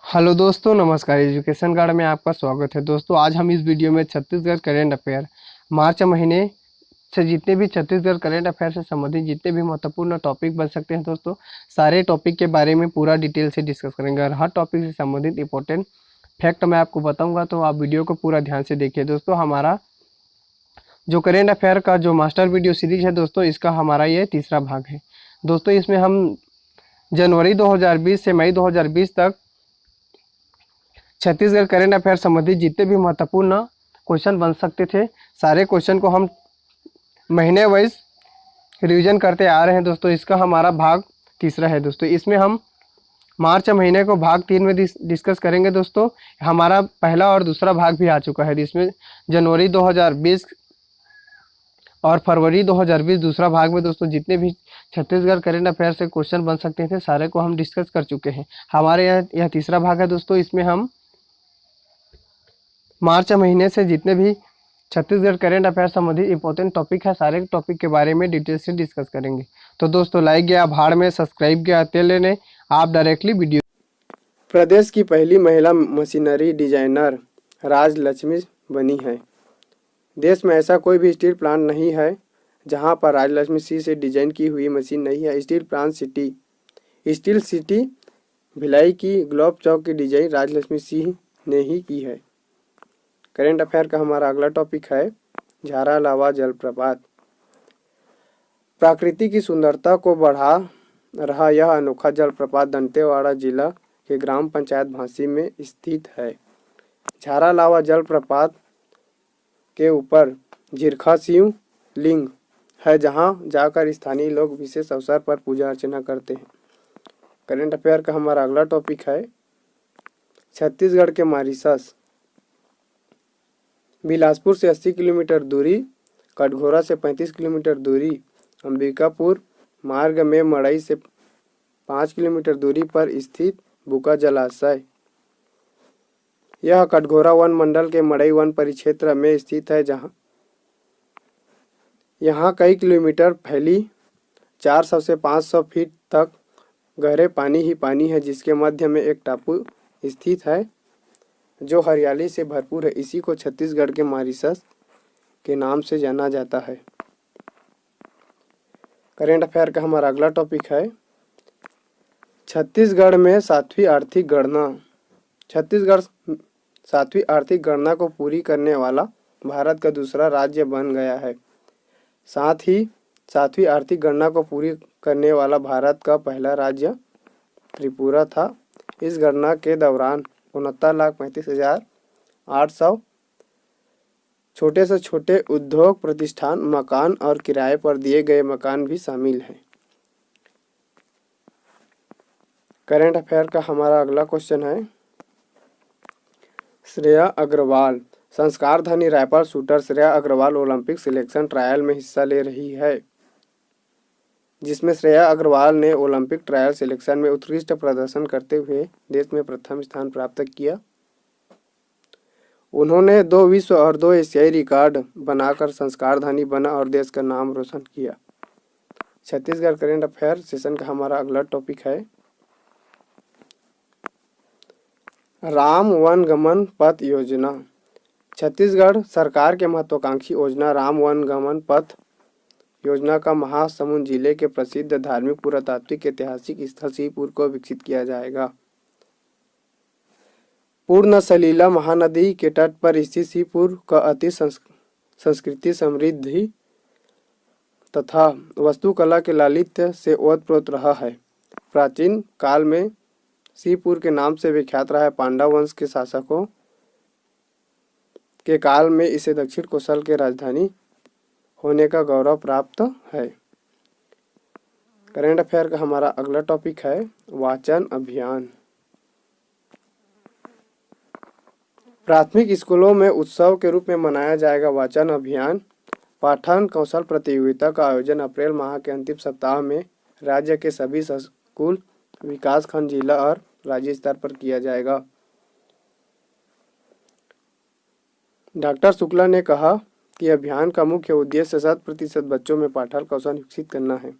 Hello दोस्तों, नमस्कार। Education guard में आपका स्वागत है। दोस्तों, आज हम इस वीडियो में छत्तीसगढ़ करेंट अफेयर मार्च महीने से जितने भी छत्तीसगढ़ करेंट अफेयर से संबंधित जितने भी महत्वपूर्ण टॉपिक बन सकते हैं दोस्तों, सारे टॉपिक के बारे में पूरा डिटेल से डिस्कस करेंगे और हर टॉपिक से संबंधित इंपॉर्टेंट फैक्ट मैं आपको बताऊंगा, तो आप वीडियो को पूरा ध्यान से देखिए। दोस्तों, हमारा जो करेंट अफेयर का जो मास्टर वीडियो सीरीज है दोस्तों, इसका हमारा ये तीसरा भाग है। दोस्तों, इसमें हम जनवरी 2020 से मई 2020 तक छत्तीसगढ़ करेंट अफेयर संबंधित जितने भी महत्वपूर्ण क्वेश्चन बन सकते थे, सारे क्वेश्चन को हम महीने वाइज रिवीजन करते आ रहे हैं दोस्तों। इसका हमारा भाग तीसरा है दोस्तों। इसमें हम मार्च महीने को भाग 3 में डिस्कस करेंगे दोस्तों। हमारा पहला और दूसरा भाग भी आ चुका है, जिसमें जनवरी 2020 और फरवरी 2020 दूसरा भाग में दोस्तों जितने भी छत्तीसगढ़ करेंट अफेयर से क्वेश्चन बन सकते थे, सारे को हम डिस्कस कर चुके हैं। हमारे यहाँ यह तीसरा भाग है दोस्तों। इसमें हम मार्च महीने से जितने भी छत्तीसगढ़ करेंट अफेयर संबंधित इंपॉर्टेंट टॉपिक है, सारे टॉपिक के बारे में डिटेल से डिस्कस करेंगे। तो दोस्तों, लाइक गया भाड़ में, सब्सक्राइब गया तेल लेने, आप डायरेक्टली वीडियो। प्रदेश की पहली महिला मशीनरी डिजाइनर राजलक्ष्मी बनी है। देश में ऐसा कोई भी स्टील प्लांट नहीं है जहां पर राजलक्ष्मी सी से डिजाइन की हुई मशीन नहीं है। स्टील सिटी भिलाई की ग्लोब चौक की डिजाइन राजलक्ष्मी सी ने ही की है। करेंट अफेयर का हमारा अगला टॉपिक है झारा लावा जलप्रपात। प्रकृति की सुंदरता को बढ़ा रहा यह अनोखा जलप्रपात दंतेवाड़ा जिला के ग्राम पंचायत भांसी में स्थित है। झारा लावा जलप्रपात के ऊपर झिरखा शिव लिंग है, जहां जाकर स्थानीय लोग विशेष अवसर पर पूजा अर्चना करते हैं। करेंट अफेयर का हमारा अगला टॉपिक है छत्तीसगढ़ के मॉरिशस। बिलासपुर से 80 किलोमीटर दूरी, कटघोरा से 35 किलोमीटर दूरी, अंबिकापुर मार्ग में मड़ई से 5 किलोमीटर दूरी पर स्थित बुका जलाशय। यह कटघोरा वन मंडल के मड़ई वन परिक्षेत्र में स्थित है, जहां यहाँ कई किलोमीटर फैली 400 से 500 फीट तक गहरे पानी ही पानी है, जिसके मध्य में एक टापू स्थित है जो हरियाली से भरपूर है। इसी को छत्तीसगढ़ के मॉरिशस के नाम से जाना जाता है। करेंट अफेयर का हमारा अगला टॉपिक है छत्तीसगढ़ में 7वीं आर्थिक गणना। छत्तीसगढ़ 7वीं आर्थिक गणना को पूरी करने वाला भारत का दूसरा राज्य बन गया है। साथ ही 7वीं आर्थिक गणना को पूरी करने वाला भारत का पहला राज्य त्रिपुरा था। इस गणना के दौरान 69,35,800 छोटे से छोटे उद्योग प्रतिष्ठान, मकान और किराए पर दिए गए मकान भी शामिल हैं। करेंट अफेयर का हमारा अगला क्वेश्चन है श्रेया अग्रवाल। संस्कार धनी rifle shooter Shreya Agarwal Olympic selection trial में हिस्सा ले रही है, जिसमें श्रेया अग्रवाल ने ओलंपिक ट्रायल सिलेक्शन में उत्कृष्ट प्रदर्शन करते हुए देश में प्रथम स्थान प्राप्त किया। उन्होंने 2 विश्व और 2 एशियाई रिकॉर्ड बनाकर संस्कार धनी बना और देश का नाम रोशन किया। छत्तीसगढ़ करेंट अफेयर सेशन का हमारा अगला टॉपिक है राम वनगमन पथ योजना। छत्तीसगढ़ सरकार के महत्वाकांक्षी योजना राम वनगमन पथ योजना का महासमुंद जिले के प्रसिद्ध धार्मिक, पुरातात्विक, ऐतिहासिक स्थल सीपुर को विकसित किया जाएगा। पूर्ण सलीला महानदी के तट पर स्थित सीपुर का अति संस्कृति समृद्धि तथा वास्तुकला के लालित्य से ओतप्रोत रहा है। प्राचीन काल में सीपुर के नाम से विख्यात रहा है। पांडव वंश के शासकों के काल में इसे दक्षिण कोसल के राजधानी होने का गौरव प्राप्त है। करेंट अफेयर का हमारा अगला टॉपिक है वाचन अभियान। प्राथमिक स्कूलों में उत्सव के रूप में मनाया जाएगा वाचन अभियान। पाठन कौशल प्रतियोगिता का आयोजन अप्रैल माह के अंतिम सप्ताह में राज्य के सभी स्कूल, विकास खंड, जिला और राज्य स्तर पर किया जाएगा। डॉक्टर शुक्ला ने कहा कि अभियान का मुख्य उद्देश्य 100% बच्चों में पाठन कौशल विकसित करना है।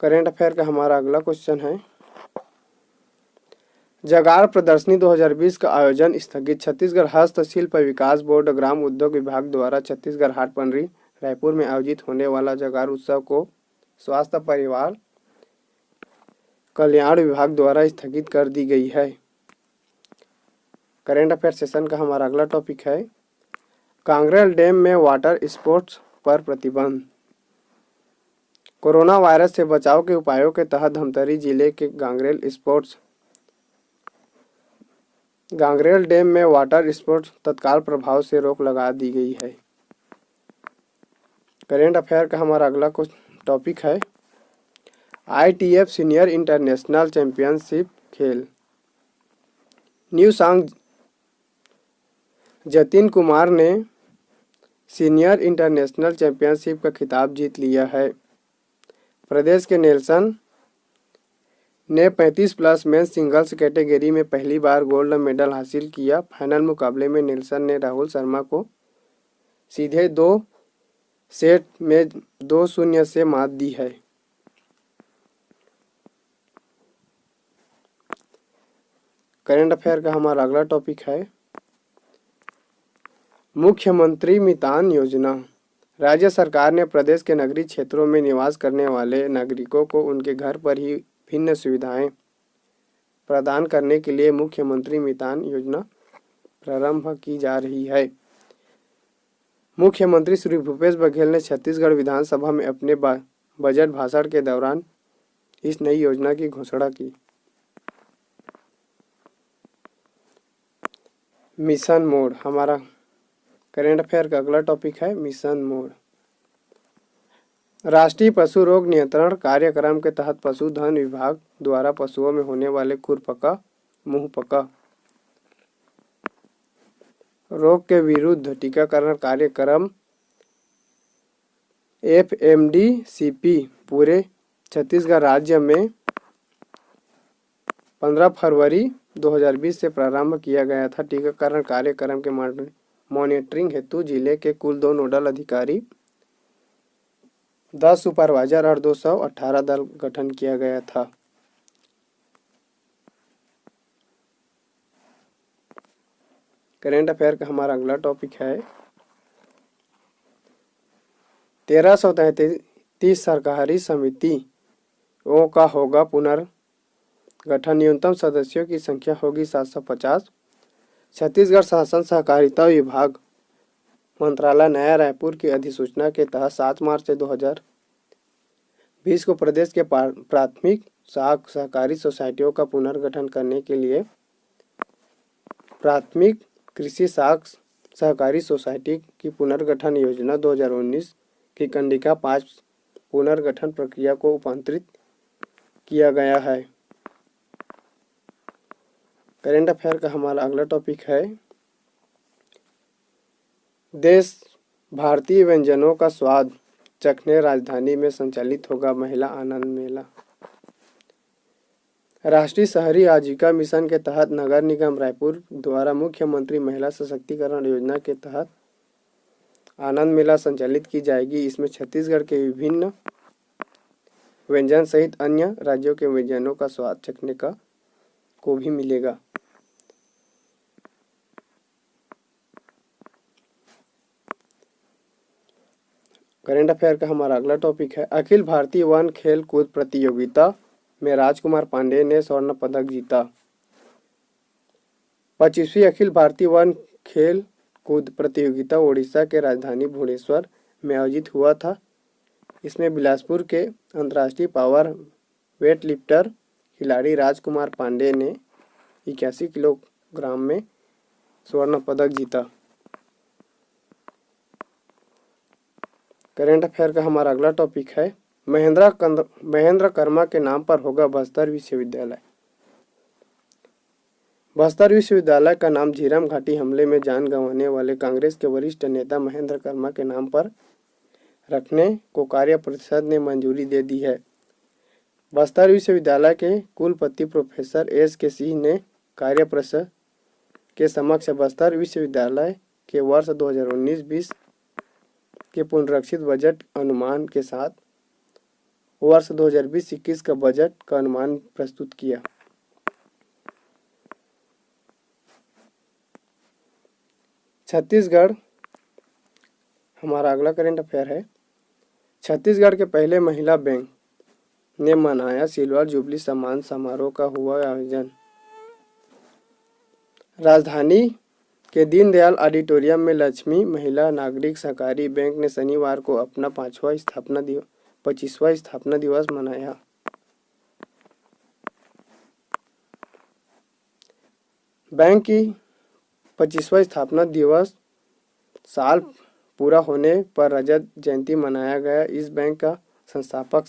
करेंट अफेयर का हमारा अगला क्वेश्चन है, जगार प्रदर्शनी 2020 का आयोजन स्थगित। छत्तीसगढ़ हस्तशिल्प विकास बोर्ड ग्राम उद्योग विभाग द्वारा छत्तीसगढ़ हाट पंडरी रायपुर में आयोजित होने वाला जगार उत्सव को स्वास्थ्य परिवार कल्याण विभाग द्वारा स्थगित कर दी गई है। करेंट अफेयर सेशन का हमारा अगला टॉपिक है, कांगरेल डैम में वाटर स्पोर्ट्स पर प्रतिबंध। कोरोना वायरस से बचाव के उपायों के तहत धमतरी जिले के गांगरेल डैम में वाटर स्पोर्ट्स तत्काल प्रभाव से रोक लगा दी गई है। करेंट अफेयर का हमारा अगला टॉपिक है, ITF सीनियर इंटरनेशनल चैंपियनशिप खेल। न्यू सांग जतिन कुमार ने सीनियर इंटरनेशनल चैंपियनशिप का खिताब जीत लिया है। प्रदेश के नेल्सन ने 35+ मेंस सिंगल्स कैटेगरी में पहली बार गोल्ड मेडल हासिल किया। फाइनल मुकाबले में नेल्सन ने राहुल शर्मा को सीधे 2 सेट में 2-0 से मात दी है। करेंट अफेयर का हमारा अगला टॉपिक है, मुख्यमंत्री मितान योजना। राज्य सरकार ने प्रदेश के नगरीय क्षेत्रों में निवास करने वाले नागरिकों को उनके घर पर ही भिन्न सुविधाएं प्रदान करने के लिए मुख्यमंत्री मितान योजना प्रारंभ की जा रही है। मुख्यमंत्री श्री भूपेश बघेल ने छत्तीसगढ़ विधानसभा में अपने बजट भाषण के दौरान इस नई योजना की घोषणा की। मिशन मोड, हमारा करेंट अफेयर का अगला टॉपिक है, मिशन मोड। राष्ट्रीय पशु रोग नियंत्रण कार्यक्रम के तहत पशुधन विभाग द्वारा पशुओं में होने वाले खुरपका, मुंहपका रोग के विरुद्ध टीकाकरण कार्यक्रम FMDCP पूरे छत्तीसगढ़ राज्य में 15 फरवरी 2020 से प्रारंभ किया गया था। टीकाकरण कार्यक्रम के मॉनिटरिंग हेतु जिले के कुल 2 नोडल अधिकारी, 10 सुपरवाइजर और 218 दल गठन किया गया था। करेंट अफेयर का हमारा अगला टॉपिक है, 1333 सरकारी समितियों का होगा पुनर्गठन। न्यूनतम सदस्यों की संख्या होगी 750। छत्तीसगढ़ शासन सहकारिता विभाग मंत्रालय नया रायपुर की अधिसूचना के तहत 7 मार्च 2020 को प्रदेश के प्राथमिक सहकारी सोसाइटियों का पुनर्गठन करने के लिए प्राथमिक कृषि सहकारी सोसाइटी की पुनर्गठन योजना 2019 की कंडिका 5 पुनर्गठन प्रक्रिया को रूपांतरित किया गया है। करेंट अफेयर का हमारा अगला टॉपिक है, देश भारतीय व्यंजनों का स्वाद चखने राजधानी में संचालित होगा महिला आनंद मेला। राष्ट्रीय शहरी आजीविका मिशन के तहत नगर निगम रायपुर द्वारा मुख्यमंत्री महिला सशक्तिकरण योजना के तहत आनंद मेला संचालित की जाएगी। इसमें छत्तीसगढ़ के विभिन्न व्यंजन सहित अन्य राज्यों के व्यंजनों का स्वाद चखने को भी मिलेगा। करेंट अफेयर का हमारा अगला टॉपिक है, अखिल भारतीय वन खेल कूद प्रतियोगिता में राजकुमार पांडे ने स्वर्ण पदक जीता। 25वीं अखिल भारतीय वन खेल कूद प्रतियोगिता ओडिशा के राजधानी भुवनेश्वर में आयोजित हुआ था। इसमें बिलासपुर के अंतर्राष्ट्रीय पावर वेट लिफ्टर खिलाड़ी राजकुमार पांडे ने 81 किलोग्राम में स्वर्ण पदक जीता। करेंट अफेयर का हमारा अगला टॉपिक है, महेंद्र कर्मा के नाम पर होगा बस्तर विश्वविद्यालय। बस्तर विश्वविद्यालय का नाम झीरम घाटी हमले में जान गंवाने वाले कांग्रेस के वरिष्ठ नेता महेंद्र कर्मा के नाम पर रखने को कार्य परिषद ने मंजूरी दे दी है। बस्तर विश्वविद्यालय के कुलपति प्रोफेसर SK सिंह ने कार्य परिषद के समक्ष बस्तर विश्वविद्यालय के वर्ष 2019-20 के पुनरीक्षित बजट अनुमान के साथ वर्ष 2020-21 का बजट का अनुमान प्रस्तुत किया। छत्तीसगढ़, हमारा अगला करंट अफेयर है। छत्तीसगढ़ के पहले महिला बैंक ने मनाया सिल्वर जुबली सम्मान समारोह का हुआ आयोजन। राजधानी के दीनदयाल ऑडिटोरियम में लक्ष्मी महिला नागरिक सहकारी बैंक ने शनिवार को अपना 25वां स्थापना दिवस मनाया। बैंक की 25वां स्थापना दिवस साल पूरा होने पर रजत जयंती मनाया गया। इस बैंक का संस्थापक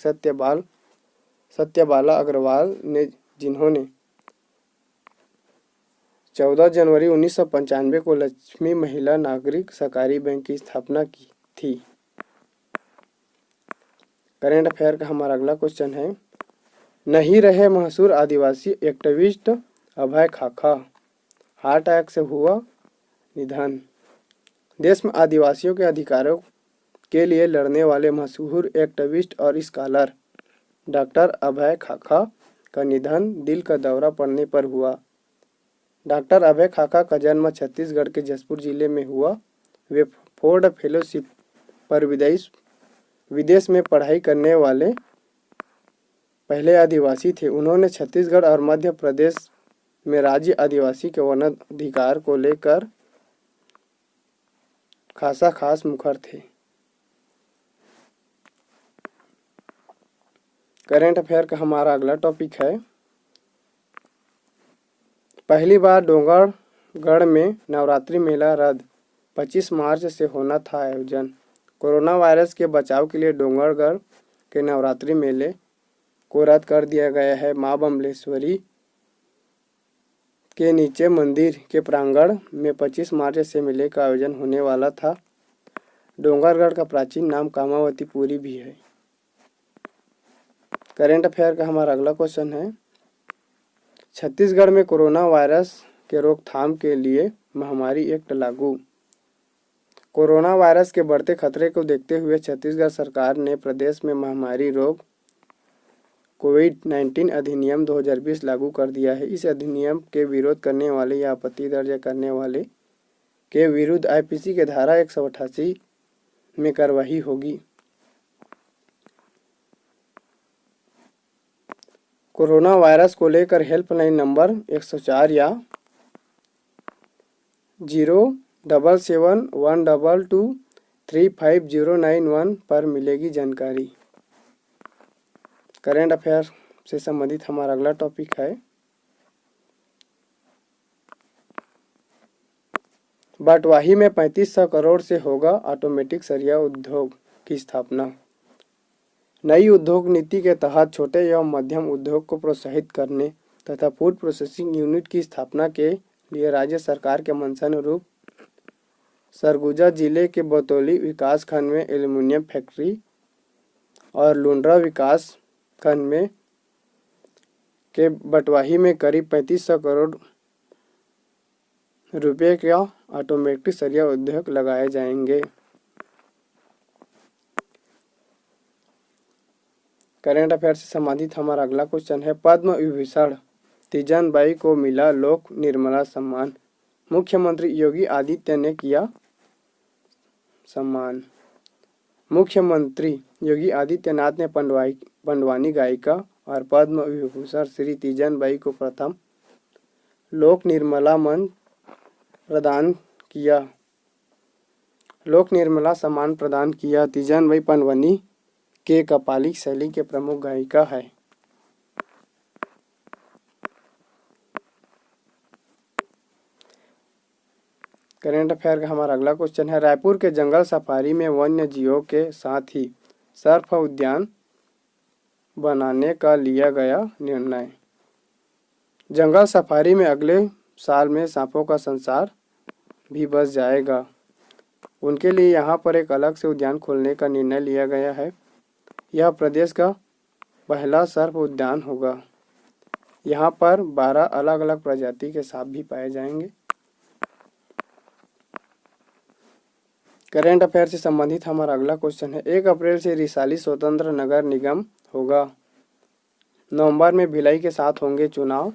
सत्यबाला अग्रवाल ने, जिन्होंने 14 जनवरी 1995 को लक्ष्मी महिला नागरिक सहकारी बैंक की स्थापना की थी। करेंट अफेयर का हमारा अगला क्वेश्चन है। नहीं रहे मशहूर आदिवासी एक्टिविस्ट अभय खाखा, हार्ट अटैक से हुआ निधन। देश में आदिवासियों के अधिकारों के लिए लड़ने वाले मशहूर एक्टिविस्ट और स्कॉलर डॉक्टर अभय खाखा का निधन दिल का दौरा पड़ने पर हुआ। डॉक्टर अभय खाखा का जन्म छत्तीसगढ़ के जशपुर जिले में हुआ। वे फोर्ड फेलोशिप पर विदेश में पढ़ाई करने वाले पहले आदिवासी थे। उन्होंने छत्तीसगढ़ और मध्य प्रदेश में राज्य आदिवासी के वनाधिकार को लेकर खास मुखर थे। करेंट अफेयर का हमारा अगला टॉपिक है। पहली बार डोंगरगढ़ में नवरात्रि मेला रद्द, 25 मार्च से होना था आयोजन। कोरोना वायरस के बचाव के लिए डोंगरगढ़ के नवरात्रि मेले को रद्द कर दिया गया है। मां बम्लेश्वरी के नीचे मंदिर के प्रांगण में 25 मार्च से मेले का आयोजन होने वाला था। डोंगरगढ़ का प्राचीन नाम कामावतीपुरी भी है। करेंट अफेयर का हमारा अगला क्वेश्चन है। छत्तीसगढ़ में कोरोना वायरस के रोकथाम के लिए महामारी एक्ट लागू। कोरोना वायरस के बढ़ते खतरे को देखते हुए छत्तीसगढ़ सरकार ने प्रदेश में महामारी रोग कोविड-19 अधिनियम 2020 लागू कर दिया है। इस अधिनियम के विरोध करने वाले या आपत्ति दर्ज करने वाले के विरुद्ध आईपीसी के धारा 188 में कार्रवाई होगी। कोरोना वायरस को लेकर हेल्पलाइन नंबर 104 या 07712235091 पर मिलेगी जानकारी। करेंट अफेयर से संबंधित हमारा अगला टॉपिक है। बटवाही में 3500 करोड़ से होगा ऑटोमेटिक सरिया उद्योग की स्थापना। नई उद्योग नीति के तहत छोटे एवं मध्यम उद्योग को प्रोत्साहित करने तथा फूड प्रोसेसिंग यूनिट की स्थापना के लिए राज्य सरकार के मंशानुरूप सरगुजा जिले के बतौली विकास खंड में एल्युमिनियम फैक्ट्री और लुंड्रा विकास खंड में के बटवाही में करीब 3500 करोड़ रुपये का ऑटोमेटिक सरिया उद्योग लगाए जाएंगे। करेंट अफेयर से संबंधित हमारा अगला क्वेश्चन है। पद्म विभूषण तीजन बाई को मिला लोक निर्मला सम्मान। मुख्यमंत्री योगी आदित्य ने किया सम्मान। मुख्यमंत्री योगी आदित्यनाथ ने पंडवानी गायिका और पद्म विभूषण श्री तीजन बाई को प्रथम लोक निर्मला सम्मान प्रदान किया। तीजन बाई पंडवानी के कपाली शैली के प्रमुख गायिका है। करेंट अफेयर का हमारा अगला क्वेश्चन है। रायपुर के जंगल सफारी में वन्य जीवों के साथ ही सर्प उद्यान बनाने का लिया गया निर्णय। जंगल सफारी में अगले साल में सांपों का संसार भी बच जाएगा। उनके लिए यहाँ पर एक अलग से उद्यान खोलने का निर्णय लिया गया है। यह प्रदेश का पहला सर्प उद्यान होगा। यहाँ पर 12 अलग अलग प्रजाति के सांप भी पाए जाएंगे। करेंट अफेयर से संबंधित हमारा अगला क्वेश्चन है। 1 अप्रैल से रिसाली स्वतंत्र नगर निगम होगा। नवंबर में भिलाई के साथ होंगे चुनाव।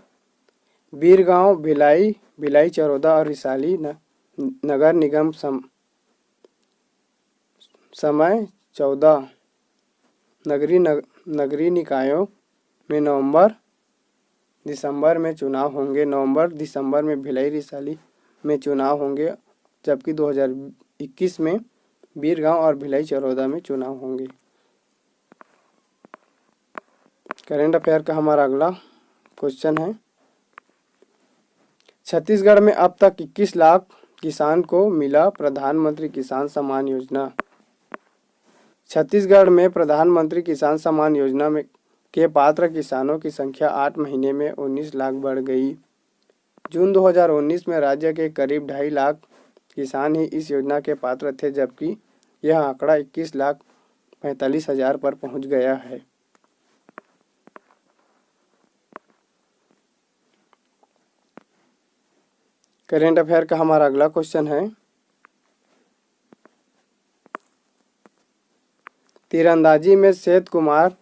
बीरगांव, भिलाई, भिलाई चरोदा और रिसाली नगर निगम समय 14। नगरीय निकायों में नवंबर दिसंबर में चुनाव होंगे। नवंबर दिसंबर में भिलाई रिसाली में चुनाव होंगे, जबकि 2021 में बीरगांव और भिलाई चरोदा में चुनाव होंगे। करंट अफेयर का हमारा अगला क्वेश्चन है, छत्तीसगढ़ में अब तक 21 लाख किसान को मिला प्रधानमंत्री किसान सम्मान योजना। छत्तीसगढ़ में प्रधानमंत्री किसान सम्मान योजना में के पात्र किसानों की संख्या 8 महीने में 19 लाख बढ़ गई। जून 2019 में राज्य के करीब 2.5 लाख किसान ही इस योजना के पात्र थे, जबकि यह आंकड़ा 21 लाख 45 हजार पर पहुंच गया है। करेंट अफेयर का हमारा अगला क्वेश्चन है, तीरंदाजी में सेत कुमार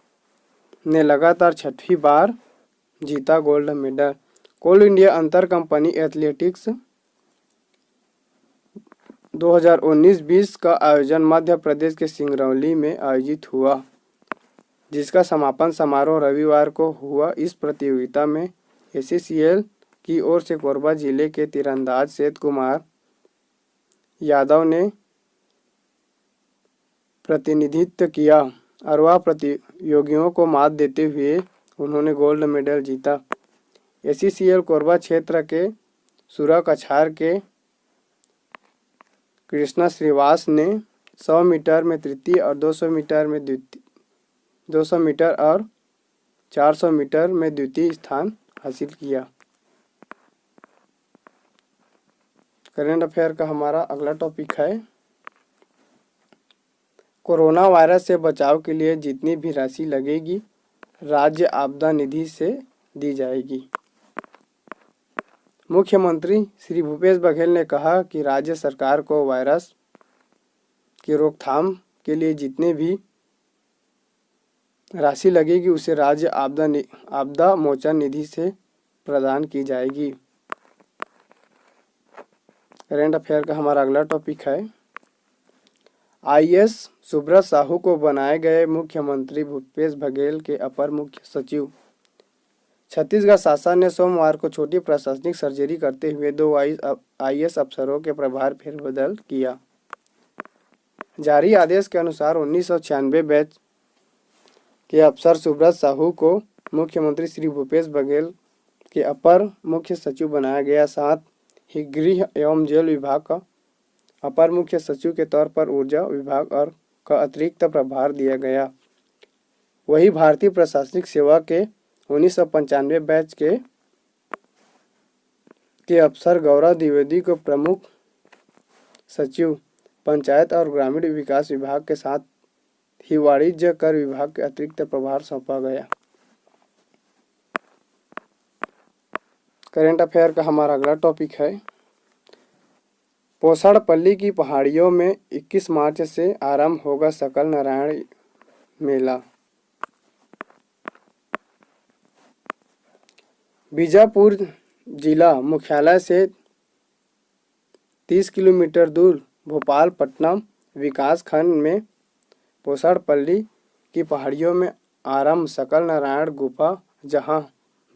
ने लगातार 6वीं बार जीता गोल्ड मेडल। कोल इंडिया अंतर कंपनी एथलेटिक्स 2019-20 का आयोजन मध्य प्रदेश के सिंगरौली में आयोजित हुआ, जिसका समापन समारोह रविवार को हुआ। इस प्रतियोगिता में ACCL की ओर से कोरबा जिले के तीरंदाज सेत कुमार यादव ने प्रतिनिधित्व किया और वह प्रतियोगियों को मात देते हुए उन्होंने गोल्ड मेडल जीता। ACCL कोरबा क्षेत्र के सूरकछार के कृष्णा श्रीवास ने 100 मीटर में तृतीय और 200 मीटर में द्वितीय 200 मीटर और 400 मीटर में द्वितीय स्थान हासिल किया। करंट अफेयर का हमारा अगला टॉपिक है, कोरोना वायरस से बचाव के लिए जितनी भी राशि लगेगी राज्य आपदा निधि से दी जाएगी। मुख्यमंत्री श्री भूपेश बघेल ने कहा कि राज्य सरकार को वायरस की रोकथाम के लिए जितनी भी राशि लगेगी उसे राज्य आपदा मोचन निधि से प्रदान की जाएगी। करंट अफेयर का हमारा अगला टॉपिक है, IAS सुब्रत साहू को बनाए गए मुख्यमंत्री भूपेश बघेल के अपर मुख्य सचिव। छत्तीसगढ़ शासन ने सोमवार को छोटी प्रशासनिक सर्जरी करते हुए 2 IAS अफसरों के प्रभार फेरबदल किया। जारी आदेश के अनुसार 1996 बैच के अफसर सुब्रत साहू को मुख्यमंत्री श्री भूपेश बघेल के अपर मुख्य सचिव बनाया गया। साथ ही गृह एवं जेल विभाग का अपर मुख्य सचिव के तौर पर ऊर्जा विभाग और का अतिरिक्त प्रभार दिया गया। वही भारतीय प्रशासनिक सेवा के 1995 बैच के अफसर गौरव द्विवेदी को प्रमुख सचिव पंचायत और ग्रामीण विकास विभाग के साथ ही वाणिज्य कर विभाग के अतिरिक्त प्रभार सौंपा गया। करंट अफेयर का हमारा अगला टॉपिक है, पोसड़पल्ली की पहाड़ियों में 21 मार्च से आरंभ होगा सकल नारायण मेला। बीजापुर जिला मुख्यालय से 30 किलोमीटर दूर भोपालपट्टनम विकास खंड में पोसड़पल्ली की पहाड़ियों में आरंभ सकल नारायण गुफा, जहां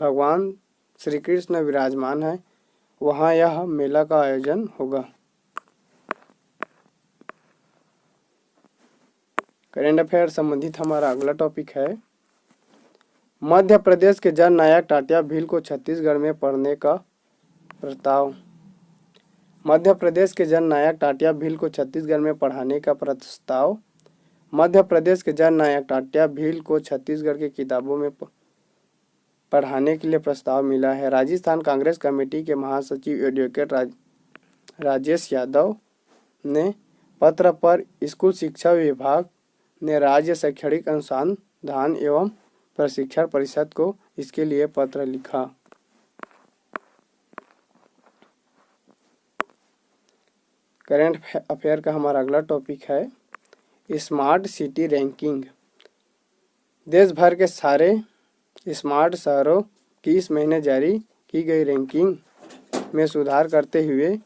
भगवान श्री कृष्ण विराजमान है, वहां यह मेला का आयोजन होगा। करंट अफेयर संबंधित हमारा अगला टॉपिक है, मध्य प्रदेश के जननायक टाटिया भील को छत्तीसगढ़ में पढ़ने का प्रस्ताव। मध्य प्रदेश के जननायक टाटिया भील को छत्तीसगढ़ में पढ़ाने का प्रस्ताव। मध्य प्रदेश के जननायक टाटिया भील को छत्तीसगढ़ की किताबों में पढ़ाने के लिए प्रस्ताव मिला है। राजस्थान कांग्रेस कमेटी के महासचिव एडवोकेट राजेश यादव ने पत्र पर स्कूल शिक्षा विभाग ने राज्य शैक्षणिक अनुसंधान एवं प्रशिक्षण परिषद को इसके लिए पत्र लिखा। करंट अफेयर का हमारा अगला टॉपिक है, स्मार्ट सिटी रैंकिंग देश भर के सारे स्मार्ट शहरों की इस महीने जारी की गई रैंकिंग में सुधार करते हुए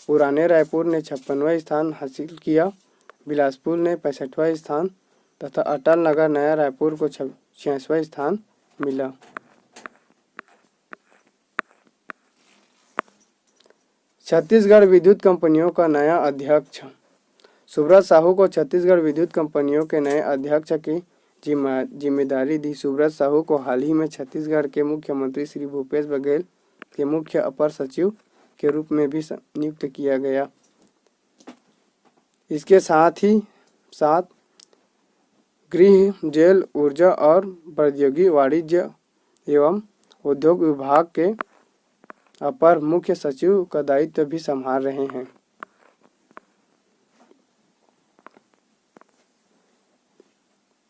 पुराने रायपुर ने 56वां स्थान हासिल किया, बिलासपुर ने 65वां स्थान तथा अटल नगर नया रायपुर को 86वां स्थान मिला। छत्तीसगढ़ विद्युत कंपनियों का नया अध्यक्ष। सुब्रत साहू को छत्तीसगढ़ विद्युत कंपनियों के नए अध्यक्ष की जिम्मेदारी दी। सुब्रत साहू को हाल ही में छत्तीसगढ़ के मुख्यमंत्री श्री भूपेश बघेल के मुख्य अपर सचिव के रूप में भी नियुक्त किया गया। इसके साथ ही गृह, जेल, ऊर्जा और प्रौद्योगिकी, वाणिज्य एवं उद्योग विभाग के अपर मुख्य सचिव का दायित्व भी संभाल रहे हैं।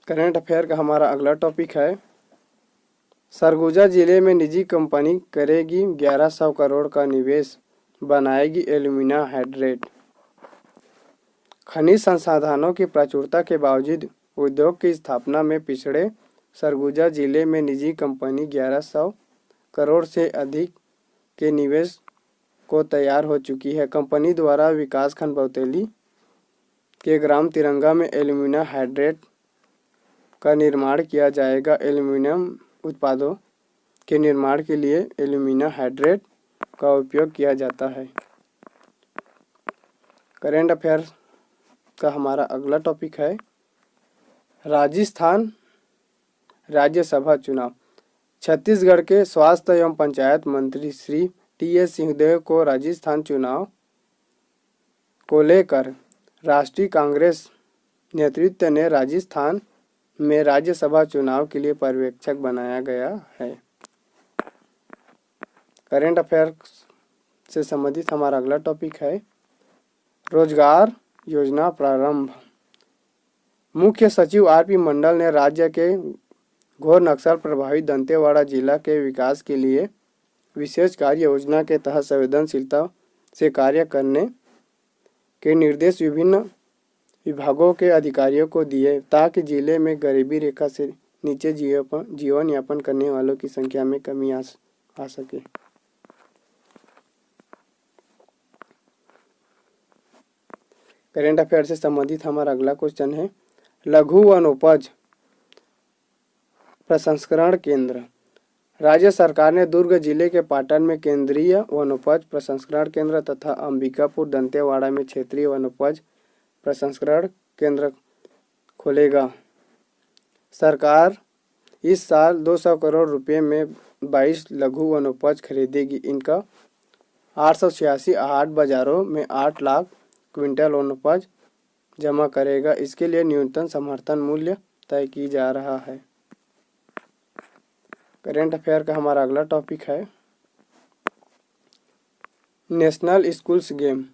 करंट अफेयर का हमारा अगला टॉपिक है, सरगुजा जिले में निजी कंपनी करेगी 1100 करोड़ का निवेश, बनाएगी एल्यूमिना हाइड्रेट। खनिज संसाधनों की प्रचुरता के बावजूद उद्योग की स्थापना में पिछड़े सरगुजा जिले में निजी कंपनी 1100 करोड़ से अधिक के निवेश को तैयार हो चुकी है। कंपनी द्वारा विकासखंड बौतेली के ग्राम तिरंगा में एल्यूमिना हाइड्रेट का निर्माण किया जाएगा। एल्यूमिनियम उत्पादों के निर्माण के लिए एल्यूमिना हाइड्रेट का उपयोग किया जाता है। करेंट अफेयर का हमारा अगला टॉपिक है, राजस्थान राज्यसभा चुनाव। छत्तीसगढ़ के स्वास्थ्य एवं पंचायत मंत्री श्री टी.एस. सिंहदेव को राजस्थान चुनाव को लेकर राष्ट्रीय कांग्रेस नेतृत्व ने राजस्थान में राज्यसभा चुनाव के लिए पर्यवेक्षक बनाया गया है। करेंट अफेयर से संबंधित हमारा अगला टॉपिक है, रोजगार योजना प्रारंभ। मुख्य सचिव आर.पी. मंडल ने राज्य के घोर नक्सल प्रभावित दंतेवाड़ा जिला के विकास के लिए विशेष कार्य योजना के तहत संवेदनशीलता से कार्य करने के निर्देश विभिन्न विभागों के अधिकारियों को दिए, ताकि जिले में गरीबी रेखा से नीचे जीवन यापन करने वालों की संख्या में कमी आ सके। करेंट अफेयर से संबंधित हमारा अगला क्वेश्चन है, लघु वनोपज प्रसंस्करण केंद्र। राज्य सरकार ने दुर्ग जिले के पाटन में केंद्रीय वनोपज प्रसंस्करण केंद्र तथा अंबिकापुर दंतेवाड़ा में क्षेत्रीय वनोपज प्रसंस्करण केंद्र खोलेगा। सरकार इस साल 200 करोड़ रुपए में 22 लघु वनोपज खरीदेगी। इनका 886 हाट बाजारों में 8 लाख क्विंटल वनोपज जमा करेगा। इसके लिए न्यूनतम समर्थन मूल्य तय की जा रहा है। करेंट अफेयर का हमारा अगला टॉपिक है, नेशनल स्कूल्स गेम।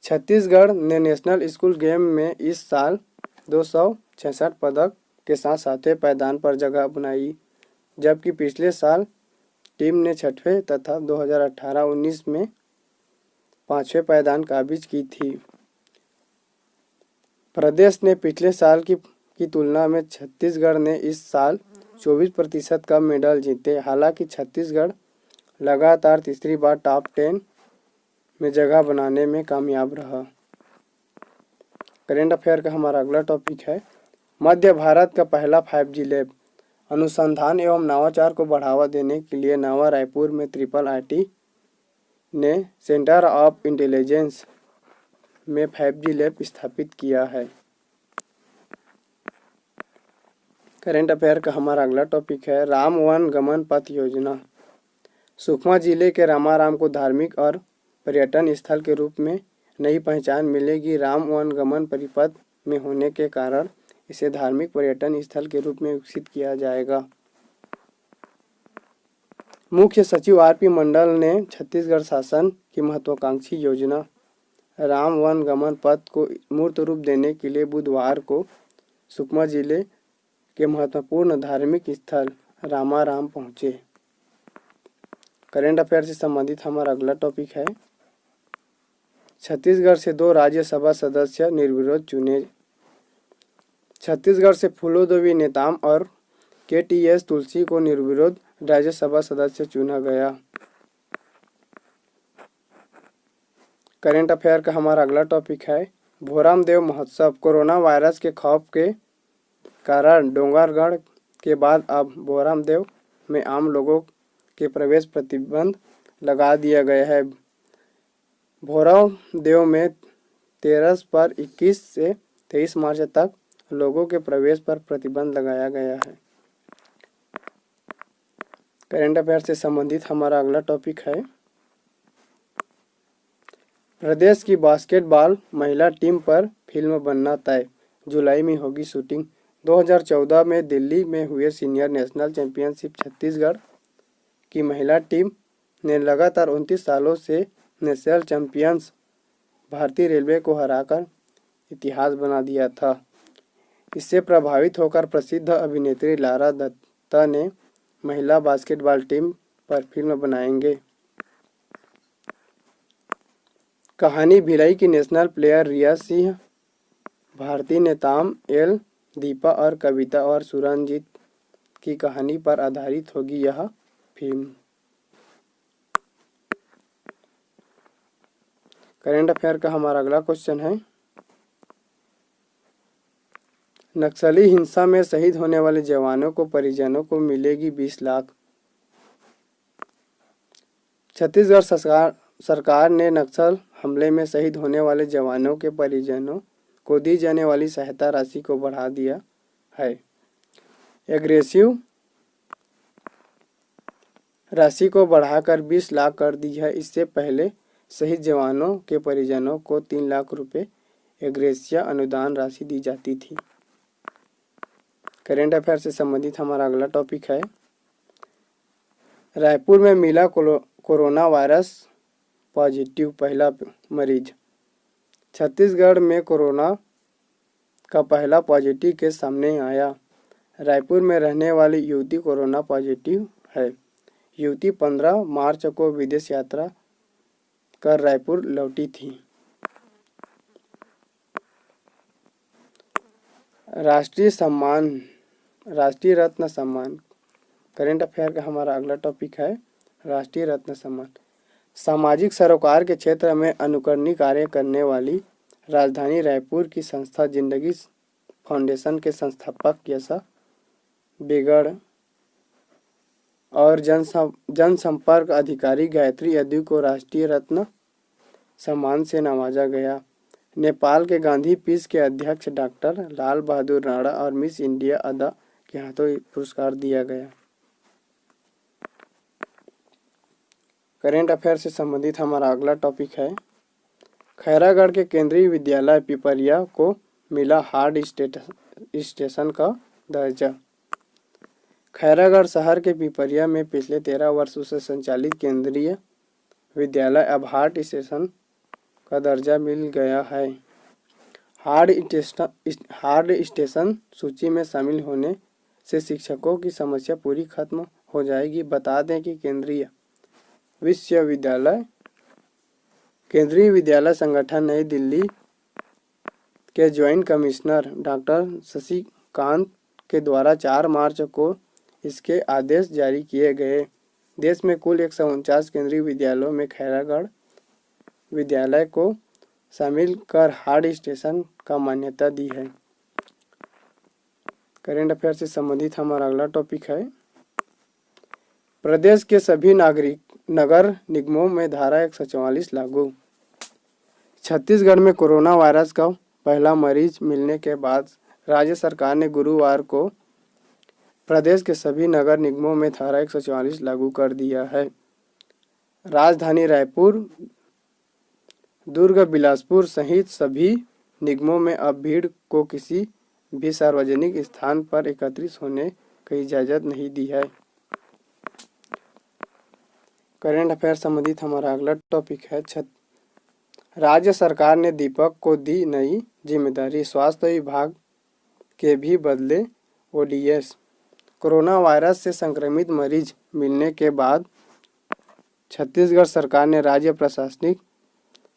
छत्तीसगढ़ ने नेशनल स्कूल गेम में इस साल 266 पदक के साथ 7वें पायदान पर जगह बनाई, जबकि पिछले साल टीम ने 6वें तथा 2018-19 में 5वें पायदान काबिज की थी। प्रदेश ने पिछले साल की तुलना में छत्तीसगढ़ ने इस साल 24% कम मेडल जीते। हालांकि छत्तीसगढ़ लगातार तीसरी बार टॉप 10 में जगह बनाने में कामयाब रहा। करेंट अफेयर का हमारा अगला टॉपिक है, मध्य भारत का पहला 5G लैब। अनुसंधान एवं नवाचार को बढ़ावा देने के लिए नवा रायपुर में IIIT ने सेंटर ऑफ इंटेलिजेंस में 5G लैब स्थापित किया है। करेंट अफेयर का हमारा अगला टॉपिक है, राम वन गमन पथ योजना। सुकमा जिले के रामाराम को धार्मिक और पर्यटन स्थल के रूप में नई पहचान मिलेगी। राम वन गमन परिपथ में होने के कारण इसे धार्मिक पर्यटन स्थल के रूप में विकसित किया जाएगा। मुख्य सचिव आर.पी. मंडल ने छत्तीसगढ़ शासन की महत्वाकांक्षी योजना राम वन गमन पथ को मूर्त रूप देने के लिए बुधवार को सुकमा जिले के महत्वपूर्ण धार्मिक स्थल रामाराम पहुंचे। करेंट अफेयर से संबंधित हमारा अगला टॉपिक है, छत्तीसगढ़ से 2 राज्यसभा सदस्य निर्विरोध चुने। छत्तीसगढ़ से फूलोदेवी नेताम और KTS तुलसी को निर्विरोध राज्यसभा सदस्य चुना गया। करेंट अफेयर का हमारा अगला टॉपिक है भोराम देव महोत्सव। कोरोना वायरस के खौफ के कारण डोंगरगढ़ के बाद अब भोराम देव में आम लोगों के प्रवेश प्रतिबंध लगा दिया गया है। भोराम देव में 13 पर 21 से 23 मार्च तक लोगों के प्रवेश पर प्रतिबंध लगाया गया है। करेंट अफेयर से संबंधित हमारा अगला टॉपिक है प्रदेश की बास्केटबॉल महिला टीम पर फिल्म बनना तय, जुलाई में होगी शूटिंग। 2014 में दिल्ली में हुए सीनियर नेशनल चैंपियनशिप छत्तीसगढ़ की महिला टीम ने लगातार 29 सालों से नेशनल चैंपियंस भारतीय रेलवे को हराकर इतिहास बना दिया था। इससे प्रभावित होकर प्रसिद्ध अभिनेत्री लारा दत्ता ने महिला बास्केटबॉल टीम पर फिल्म बनाएंगे। कहानी भिलाई की नेशनल प्लेयर रिया सिंह, भारती नेताम एल, दीपा और कविता और सुरंजीत की कहानी पर आधारित होगी यह फिल्म। करेंट अफेयर का हमारा अगला क्वेश्चन है नक्सली हिंसा में शहीद होने वाले जवानों को परिजनों को मिलेगी 20 लाख। छत्तीसगढ़ सरकार ने नक्सल हमले में शहीद होने वाले जवानों के परिजनों को दी जाने वाली सहायता राशि को बढ़ा दिया है। एग्रेसिव राशि को बढ़ाकर 20 लाख कर दी है। इससे पहले शहीद जवानों के परिजनों को 3 लाख रुपए एग्रेसिया अनुदान राशि दी जाती थी। करेंट अफेयर से संबंधित हमारा अगला टॉपिक है रायपुर में मिला कोरोना वायरस पॉजिटिव पहला मरीज। छत्तीसगढ़ में कोरोना का पहला पॉजिटिव केस सामने आया। रायपुर में रहने वाली युवती कोरोना पॉजिटिव है। युवती 15 मार्च को विदेश यात्रा कर रायपुर लौटी थी। राष्ट्रीय रत्न सम्मान। करेंट अफेयर का हमारा अगला टॉपिक है राष्ट्रीय रत्न सम्मान। सामाजिक सरोकार के क्षेत्र में अनुकरणीय कार्य करने वाली राजधानी रायपुर की संस्था जिंदगी फाउंडेशन के संस्थापक यशा बेगड़ और जनसंपर्क अधिकारी गायत्री यदु को राष्ट्रीय रत्न सम्मान से नवाजा गया। नेपाल के गांधी पीस के अध्यक्ष डॉक्टर लाल बहादुर राणा और मिस इंडिया अदा के हाथों पुरस्कार दिया गया। करेंट अफेयर से संबंधित हमारा अगला टॉपिक है खैरागढ़ के केंद्रीय विद्यालय पिपरिया को मिला हार्ड स्टेशन का दर्जा। खैरागढ़ शहर के पिपरिया में पिछले 13 वर्षों से संचालित केंद्रीय विद्यालय अब हार्ड स्टेशन का दर्जा मिल गया है। हार्ड स्टेशन सूची में शामिल होने से शिक्षकों की समस्या पूरी खत्म हो जाएगी। बता दें कि केंद्रीय विद्यालय संगठन नई दिल्ली के ज्वाइंट कमिश्नर डॉक्टर शशिकांत के द्वारा 4 मार्च को इसके आदेश जारी किए गए। देश में कुल 149 केंद्रीय विद्यालयों में खैरागढ़ विद्यालय को शामिल कर हार्ड स्टेशन का मान्यता दी है। करेंट अफेयर से संबंधित हमारा अगला टॉपिक है प्रदेश के सभी नगर निगमों में धारा 144 लागू। छत्तीसगढ़ में कोरोना वायरस का पहला मरीज मिलने के बाद राज्य सरकार ने गुरुवार को प्रदेश के सभी नगर निगमों में धारा 144 लागू कर दिया है। राजधानी रायपुर, दुर्ग, बिलासपुर सहित सभी निगमों में अब भीड़ को किसी भी सार्वजनिक स्थान पर एकत्रित होने की इजाज़त नहीं दी है। करेंट अफेयर संबंधित हमारा अगला टॉपिक है राज्य सरकार ने दीपक को दी नई जिम्मेदारी। स्वास्थ्य विभाग के भी बदले ODS। कोरोना वायरस से संक्रमित मरीज मिलने के बाद छत्तीसगढ़ सरकार ने राज्य प्रशासनिक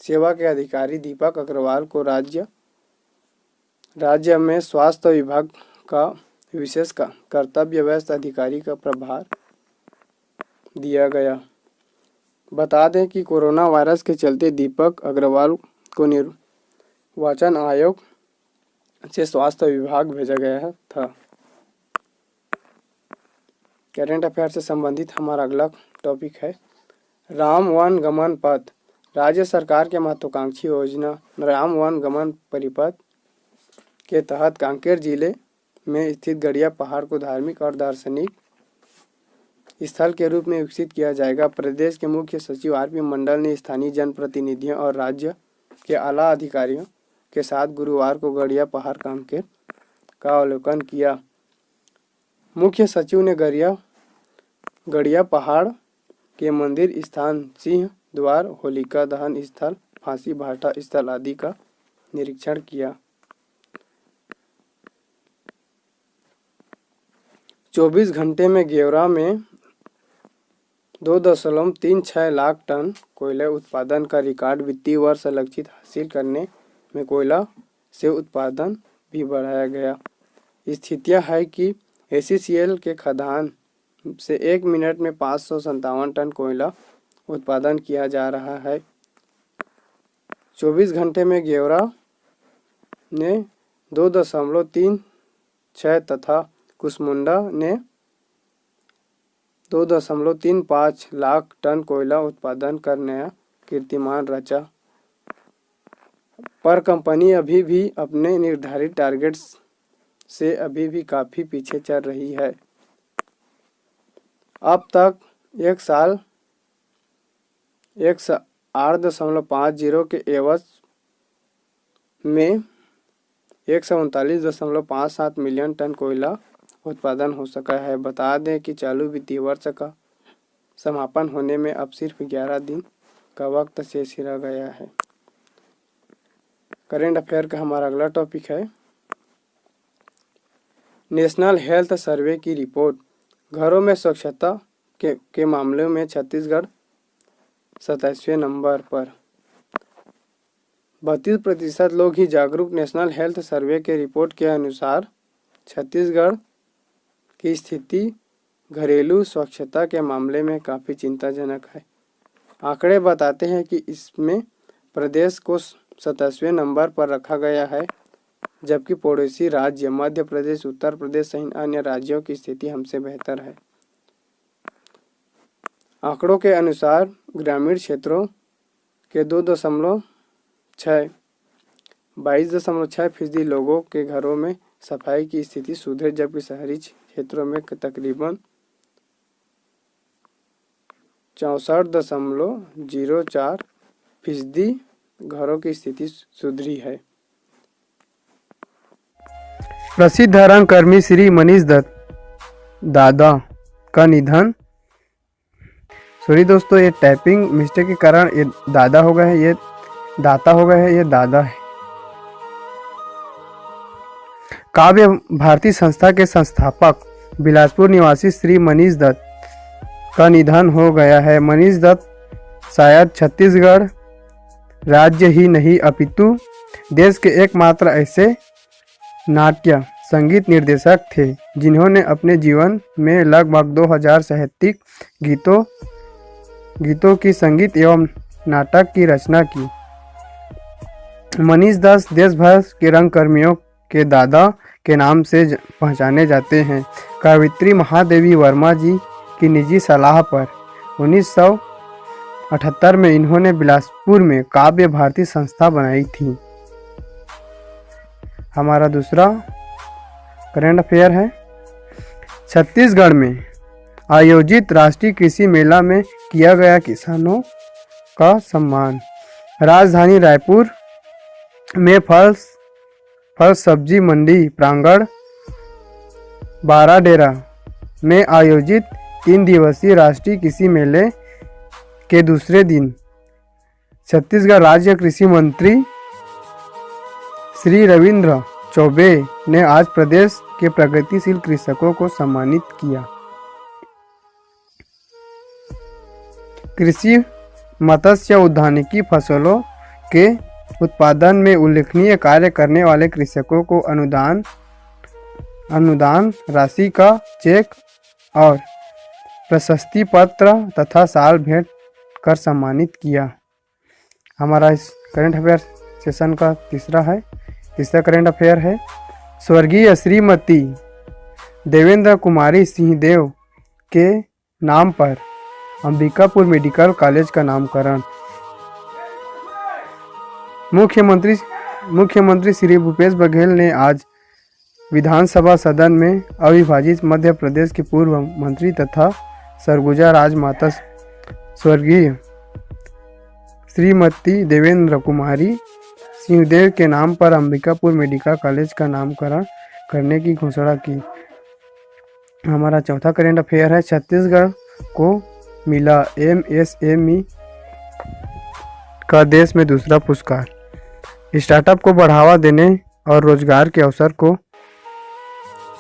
सेवा के अधिकारी दीपक अग्रवाल को राज्य में स्वास्थ्य विभाग का विशेष कर्तव्य व्यस्त अधिकारी का प्रभार दिया गया। बता दें कि कोरोना वायरस के चलते दीपक अग्रवाल को निर्वाचन आयोग से स्वास्थ्य विभाग भेजा गया था। करेंट अफेयर से संबंधित हमारा अगला टॉपिक है राम वन गमन पथ। राज्य सरकार के महत्वाकांक्षी योजना राम वन गमन परिपथ के तहत कांकेर जिले में स्थित गड़िया पहाड़ को धार्मिक और दार्शनिक स्थल के रूप में विकसित किया जाएगा। प्रदेश के मुख्य सचिव आरपी मंडल ने स्थानीय जनप्रतिनिधियों और राज्य के आला अधिकारियों के साथ गुरुवार को गड़िया पहाड़ कांकेर का अवलोकन किया। मुख्य सचिव ने गड़िया पहाड़ के मंदिर स्थान, सिंह द्वार, होलिका दहन स्थल, फांसी भाटा स्थल आदि का निरीक्षण किया। 24 घंटे में गेवरा में 2.36 लाख टन कोयला उत्पादन का रिकॉर्ड वित्तीय वर्ष लक्षित हासिल करने में कोयला से उत्पादन भी बढ़ाया गया। स्थितियां है कि ACCL के खदान से 1 मिनट में 557 टन कोयला उत्पादन किया जा रहा है। 24 घंटे में गेवरा ने 2.36 तथा कुसमुंडा ने 2.35 लाख टन कोयला उत्पादन कर नया कीर्तिमान रचा। पर कंपनी अभी भी अपने निर्धारित टारगेट्स से अभी भी काफ़ी पीछे चल रही है। अब तक 8.50 के एवज में 139.57 मिलियन टन कोयला उत्पादन हो सका है। बता दें कि चालू वित्तीय वर्ष का समापन होने में अब सिर्फ 11 दिन का वक्त शेष रह गया है। करेंट अफेयर का हमारा अगला टॉपिक है नेशनल हेल्थ सर्वे की रिपोर्ट। घरों में स्वच्छता के मामले में छत्तीसगढ़ 27वें नंबर पर। 32% लोग ही जागरूक। नेशनल हेल्थ सर्वे के रिपोर्ट के अनुसार छत्तीसगढ़ की स्थिति घरेलू स्वच्छता के मामले में काफ़ी चिंताजनक है। आंकड़े बताते हैं कि इसमें प्रदेश को 27वें नंबर पर रखा गया है, जबकि पड़ोसी राज्य मध्य प्रदेश, उत्तर प्रदेश सहित अन्य राज्यों की स्थिति हमसे बेहतर है। आंकड़ों के अनुसार ग्रामीण क्षेत्रों के 22.6% लोगों के घरों में सफाई की स्थिति सुधरे, जबकि शहरी क्षेत्रों में तकरीबन 64.04% घरों की स्थिति सुधरी है। प्रसिद्ध रंगकर्मी श्री मनीष दत्त दादा का निधन। सॉरी दोस्तों, ये टाइपिंग मिस्टेक के कारण ये दादा हो गया है, ये दाता हो गया है, ये दादा है। काव्य भारती संस्था के संस्थापक बिलासपुर निवासी श्री मनीष दत्त का निधन हो गया है। मनीष दत्त शायद छत्तीसगढ़ राज्य ही नहीं अपितु देश के एकमात्र ऐसे नाट्य संगीत निर्देशक थे जिन्होंने अपने जीवन में लगभग 2000 साहित्यिक गीतों की संगीत एवं नाटक की रचना की। मनीष दत्त देश भर के रंगकर्मियों के दादा के नाम से पहचाने जाते हैं। कवयित्री महादेवी वर्मा जी की निजी सलाह पर 1978 में इन्होंने बिलासपुर में काव्य भारती संस्था बनाई थी। हमारा दूसरा करंट अफेयर है छत्तीसगढ़ में आयोजित राष्ट्रीय कृषि मेला में किया गया किसानों का सम्मान। राजधानी रायपुर में फल सब्जी मंडी प्रांगण बाराडेरा में आयोजित 3 दिवसीय राष्ट्रीय कृषि मेले के दूसरे दिन छत्तीसगढ़ राज्य कृषि मंत्री श्री रविंद्र चौबे ने आज प्रदेश के प्रगतिशील कृषकों को सम्मानित किया। कृषि, मत्स्य, उद्यानिकी फसलों के उत्पादन में उल्लेखनीय कार्य करने वाले कृषकों को अनुदान राशि का चेक और प्रशस्ति पत्र तथा साल भेंट कर सम्मानित किया। हमारा इस करंट अफेयर सेशन का तीसरा करंट अफेयर है, स्वर्गीय श्रीमती देवेंद्र कुमारी सिंहदेव के नाम पर अंबिकापुर मेडिकल कॉलेज का नामकरण। मुख्यमंत्री श्री भूपेश बघेल ने आज विधानसभा सदन में अविभाजित मध्य प्रदेश के पूर्व मंत्री तथा सरगुजा राजमाता स्वर्गीय श्रीमती देवेंद्र कुमारी सिंहदेव के नाम पर अंबिकापुर मेडिकल कॉलेज का नामकरण करने की घोषणा की। हमारा चौथा करंट अफेयर है, छत्तीसगढ़ को मिला MSME का देश में दूसरा पुरस्कार। स्टार्टअप को बढ़ावा देने और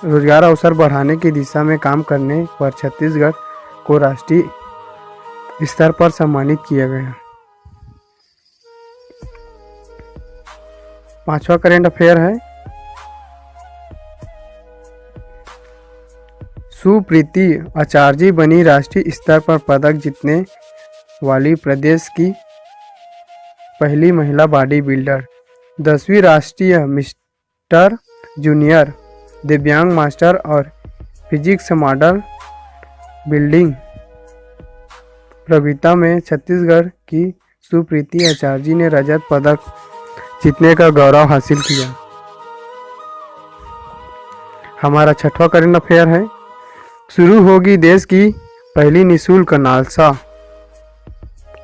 रोजगार अवसर बढ़ाने की दिशा में काम करने पर छत्तीसगढ़ को राष्ट्रीय स्तर पर सम्मानित किया गया। पांचवा करंट अफेयर है, सुप्रीति आचार्य बनी राष्ट्रीय स्तर पर पदक जीतने वाली प्रदेश की पहली महिला बॉडी बिल्डर। 10वीं राष्ट्रीय मिस्टर जूनियर दिव्यांग मास्टर और फिजिक्स मॉडल बिल्डिंग प्रतियोगिता में छत्तीसगढ़ की सुप्रीति आचार्य ने रजत पदक जीतने का गौरव हासिल किया। हमारा छठवां करंट अफेयर है, शुरू होगी देश की पहली निःशुल्क नालसा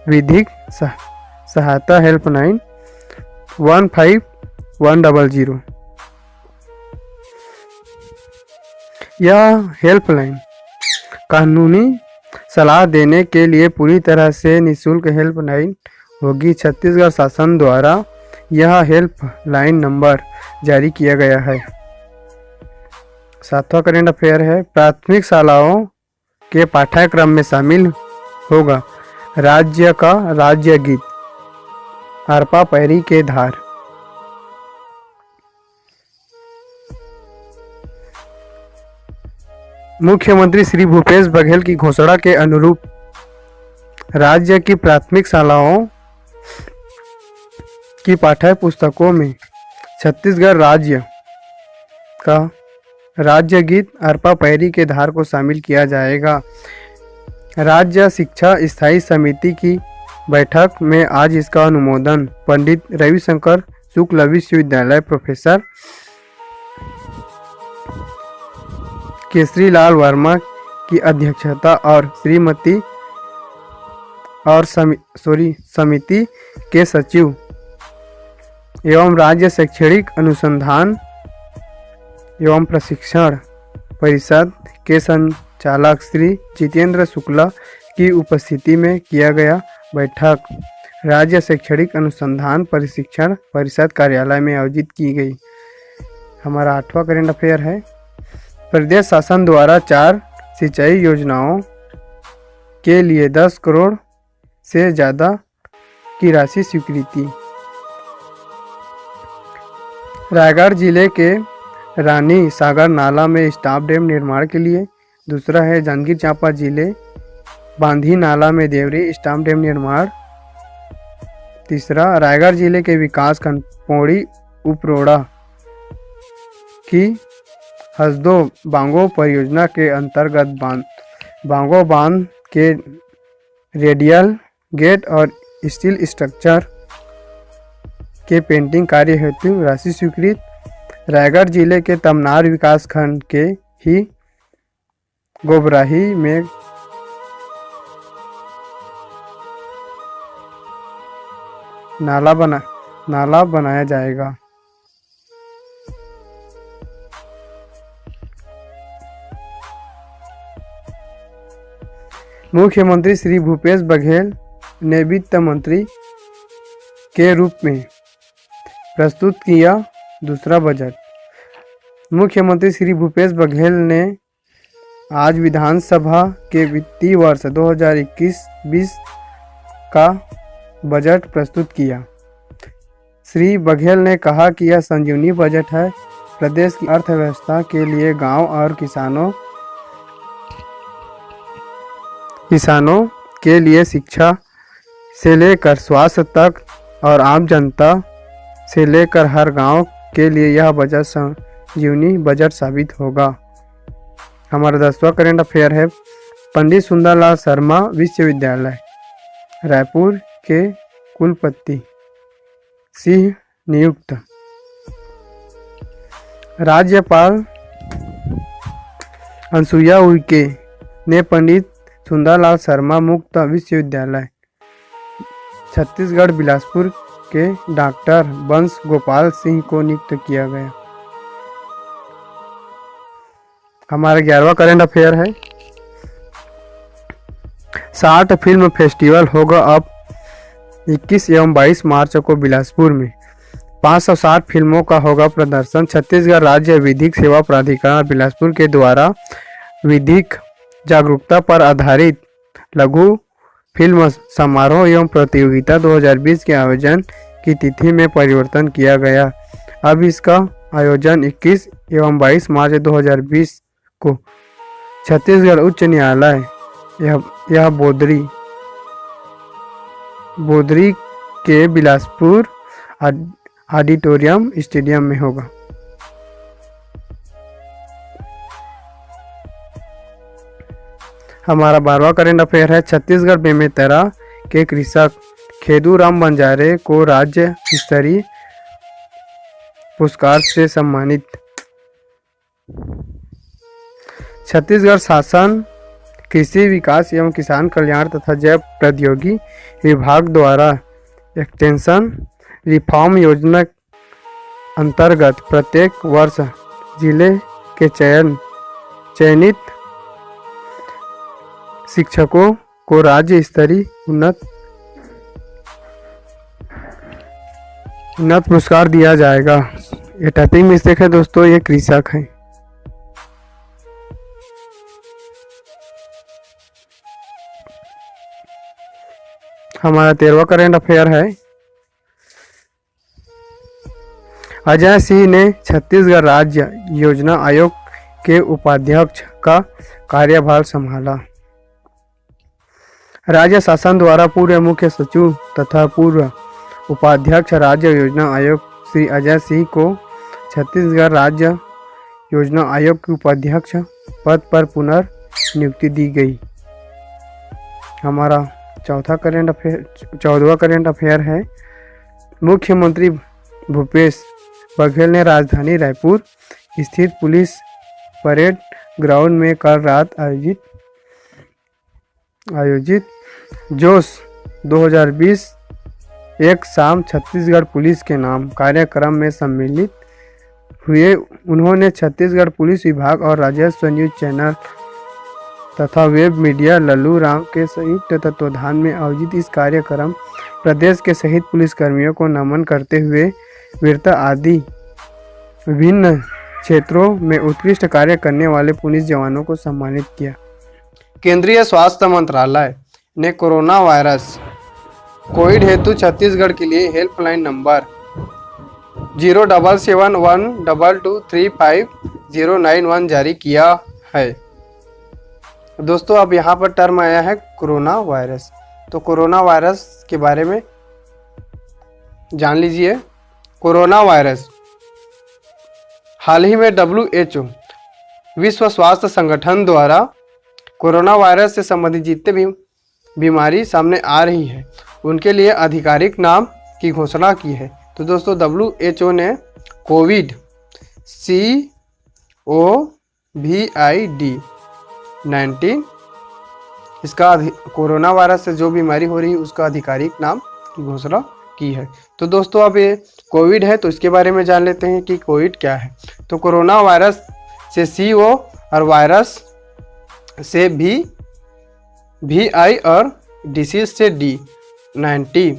विधिक सहायता हेल्पलाइन 15100। यह हेल्पलाइन कानूनी सलाह देने के लिए पूरी तरह से निःशुल्क हेल्पलाइन होगी। छत्तीसगढ़ शासन द्वारा यह हेल्पलाइन नंबर जारी किया गया है। सातवां करंट अफेयर है, प्राथमिक शालाओं के पाठ्यक्रम में शामिल होगा राज्य का राज्य गीत अरपा पैरी के धार। मुख्यमंत्री श्री भूपेश बघेल की घोषणा के अनुरूप राज्य की प्राथमिक शालाओं की पाठ्य पुस्तकों में छत्तीसगढ़ राज्य का राज्य गीत अरपा पैरी के धार को शामिल किया जाएगा। राज्य शिक्षा स्थायी समिति की बैठक में आज इसका अनुमोदन पंडित रविशंकर शुक्ल विश्वविद्यालय प्रोफेसर केसरी लाल वर्मा की अध्यक्षता और समिति के सचिव एवं राज्य शैक्षणिक अनुसंधान एवं प्रशिक्षण परिषद के संचालक श्री जितेंद्र शुक्ला की उपस्थिति में किया गया बैठक राज्य शैक्षणिक अनुसंधान प्रशिक्षण परिषद कार्यालय में आयोजित की गई। हमारा आठवां करंट अफेयर है, प्रदेश शासन द्वारा 4 सिंचाई योजनाओं के लिए 10 करोड़ से ज़्यादा की राशि स्वीकृति। रायगढ़ जिले के रानी सागर नाला में स्टॉप डैम निर्माण के लिए। दूसरा है जांजगीर चांपा जिले बांधी नाला में देवरी स्टॉप डैम निर्माण। तीसरा रायगढ़ जिले के विकास खंड पौड़ी उपरोड़ा की हसदो बांगो परियोजना के अंतर्गत बांगो बांध के रेडियल गेट और स्टील स्ट्रक्चर के पेंटिंग कार्य हेतु राशि स्वीकृत। रायगढ़ जिले के तमनार विकास खंड के ही गोबराही में नाला बनाया जाएगा। मुख्यमंत्री श्री भूपेश बघेल ने वित्त मंत्री के रूप में प्रस्तुत किया दूसरा बजट। मुख्यमंत्री श्री भूपेश बघेल ने आज विधानसभा के वित्तीय वर्ष 2021-20 का बजट प्रस्तुत किया। श्री बघेल ने कहा कि यह संजीवनी बजट है। प्रदेश की अर्थव्यवस्था के लिए गांव और किसानों के लिए शिक्षा से लेकर स्वास्थ्य तक और आम जनता से लेकर हर गांव के लिए यह बजट संजीवनी बजट साबित होगा। हमारा 10वां करंट अफेयर है, पंडित सुंदरलाल शर्मा विश्वविद्यालय रायपुर के कुलपति सिंह नियुक्त। राज्यपाल अनसुईया उइके ने पंडित सुंदरलाल शर्मा मुक्त विश्वविद्यालय छत्तीसगढ़ बिलासपुर के डॉक्टर बंश गोपाल सिंह को नियुक्त किया गया। हमारा 11वां करंट अफेयर है, 60 फिल्म फेस्टिवल होगा अब 21 एवं 22 मार्च को बिलासपुर में। 560 फिल्मों का होगा प्रदर्शन। छत्तीसगढ़ राज्य विधिक सेवा प्राधिकरण बिलासपुर के द्वारा विधिक जागरूकता पर आधारित लघु फिल्म समारोह एवं प्रतियोगिता 2020 के आयोजन की तिथि में परिवर्तन किया गया। अब इसका आयोजन 21 एवं 22 मार्च 2020 को छत्तीसगढ़ उच्च न्यायालय यह बोदरी के बिलासपुर ऑडिटोरियम स्टेडियम में होगा। हमारा 12वां करंट अफेयर है, छत्तीसगढ़ बेमेतरा के कृषक खेदूराम बंजारे को राज्य स्तरीय पुरस्कार से सम्मानित। छत्तीसगढ़ शासन कृषि विकास एवं किसान कल्याण तथा जैव प्रौद्योगिकी विभाग द्वारा एक्सटेंशन रिफॉर्म योजना अंतर्गत प्रत्येक वर्ष जिले के चयनित शिक्षकों को राज्य स्तरीय उन्नत पुरस्कार दिया जाएगा। ये टाइपिंग मिस्टेक है दोस्तों, ये कृषक है। हमारा 13वां करंट अफेयर है, अजय सिंह ने छत्तीसगढ़ राज्य योजना आयोग के उपाध्यक्ष का कार्यभार संभाला। राज्य शासन द्वारा पूर्व मुख्य सचिव तथा पूर्व उपाध्यक्ष राज्य योजना आयोग श्री अजय सिंह को छत्तीसगढ़ राज्य योजना आयोग के उपाध्यक्ष पद पर पुनर्नियुक्ति दी गई। हमारा 14वां करंट अफेयर है, मुख्यमंत्री भूपेश बघेल ने राजधानी रायपुर स्थित पुलिस परेड ग्राउंड में कल रात आयोजित जोश 2020 एक शाम छत्तीसगढ़ पुलिस के नाम कार्यक्रम में सम्मिलित हुए। उन्होंने छत्तीसगढ़ पुलिस विभाग और राजस्व न्यूज चैनल तथा वेब मीडिया लल्लू राम के संयुक्त तत्वाधान में आयोजित इस कार्यक्रम प्रदेश के शहीद पुलिसकर्मियों को नमन करते हुए वीरता आदि विभिन्न क्षेत्रों में उत्कृष्ट कार्य करने वाले पुलिस जवानों को सम्मानित किया। केंद्रीय स्वास्थ्य मंत्रालय ने कोरोना वायरस कोविड हेतु छत्तीसगढ़ के लिए हेल्पलाइन नंबर 0771223591 जारी किया है। दोस्तों अब यहाँ पर टर्म आया है कोरोना वायरस, तो कोरोना वायरस के बारे में जान लीजिए। कोरोना वायरस हाल ही में WHO विश्व स्वास्थ्य संगठन द्वारा कोरोना वायरस से संबंधित जितने भी बीमारी सामने आ रही है उनके लिए आधिकारिक नाम की घोषणा की है। तो दोस्तों WHO ने कोविड COVID-19 इसका कोरोना वायरस से जो बीमारी हो रही है उसका आधिकारिक नाम की घोषणा की है। तो दोस्तों अब ये कोविड है तो इसके बारे में जान लेते हैं कि कोविड क्या है। तो कोरोना वायरस से CO और वायरस से VI और डिसीज से D19।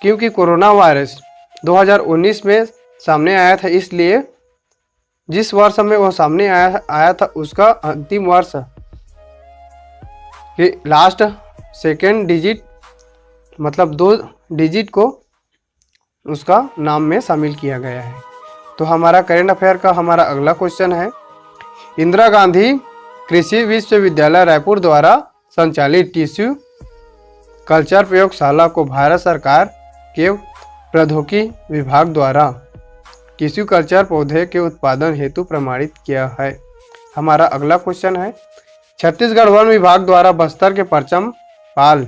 क्योंकि कोरोना वायरस 2019 में सामने आया था, इसलिए जिस वर्ष में वो सामने आया था उसका अंतिम वर्ष कि लास्ट सेकेंड डिजिट मतलब 2 डिजिट को उसका नाम में शामिल किया गया है। तो हमारा करेंट अफेयर का हमारा अगला क्वेश्चन है, इंदिरा गांधी कृषि विश्वविद्यालय रायपुर द्वारा संचालित टिश्यू कल्चर प्रयोगशाला को भारत सरकार के प्रौद्योगिकी विभाग द्वारा टिश्यू कल्चर पौधे के उत्पादन हेतु प्रमाणित किया है। हमारा अगला क्वेश्चन है, छत्तीसगढ़ वन विभाग द्वारा बस्तर के परचम पाल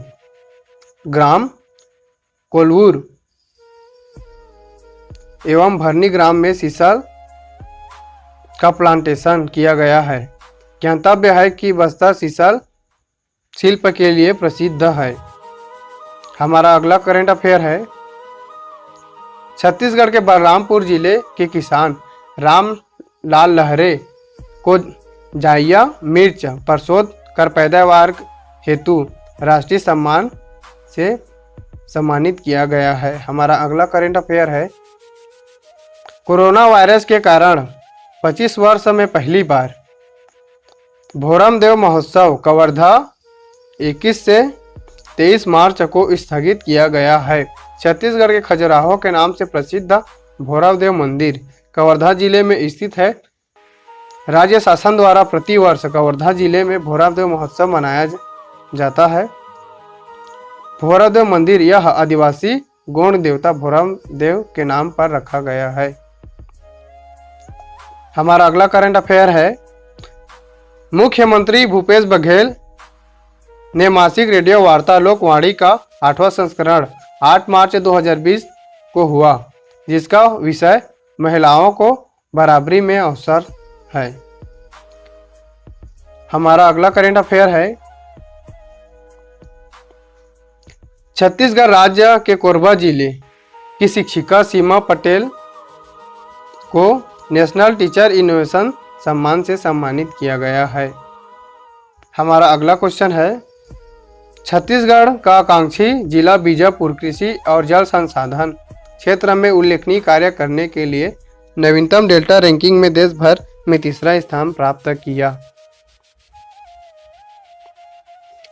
ग्राम कोलवूर एवं भरनी ग्राम में सीसल का प्लांटेशन किया गया है। ज्ञातव्य है कि बस्तर सीसल शिल्प के लिए प्रसिद्ध है। हमारा अगला करंट अफेयर है, छत्तीसगढ़ के बलरामपुर जिले के किसान राम लाल लहरे को जाइया मिर्च प्रशोध कर पैदावार हेतु राष्ट्रीय सम्मान से सम्मानित किया गया है। हमारा अगला करंट अफेयर है, कोरोना वायरस के कारण 25 वर्ष में पहली बार भोरम देव महोत्सव कवर्धा 21 से 23 मार्च को स्थगित किया गया है। छत्तीसगढ़ के खजुराहो के नाम से प्रसिद्ध भोरम देव मंदिर कवर्धा जिले में स्थित है। राज्य शासन द्वारा प्रति वर्ष कवर्धा जिले में भोरम देव महोत्सव मनाया जाता है। भोरम देव मंदिर यह आदिवासी गौड़ देवता भोरम देव के नाम पर रखा गया है। हमारा अगला करंट अफेयर है, मुख्यमंत्री भूपेश बघेल ने मासिक रेडियो वार्ता लोकवाणी का 8वां संस्करण 8 मार्च 2020 को हुआ, जिसका विषय महिलाओं को बराबरी में अवसर है। हमारा अगला करंट अफेयर है, छत्तीसगढ़ राज्य के कोरबा जिले की शिक्षिका सीमा पटेल को नेशनल टीचर इनोवेशन सम्मान से सम्मानित किया गया है। हमारा अगला क्वेश्चन है, छत्तीसगढ़ का आकांक्षी जिला बीजापुर कृषि और जल संसाधन क्षेत्र में उल्लेखनीय कार्य करने के लिए नवीनतम डेल्टा रैंकिंग में देश भर में 3रा स्थान प्राप्त किया।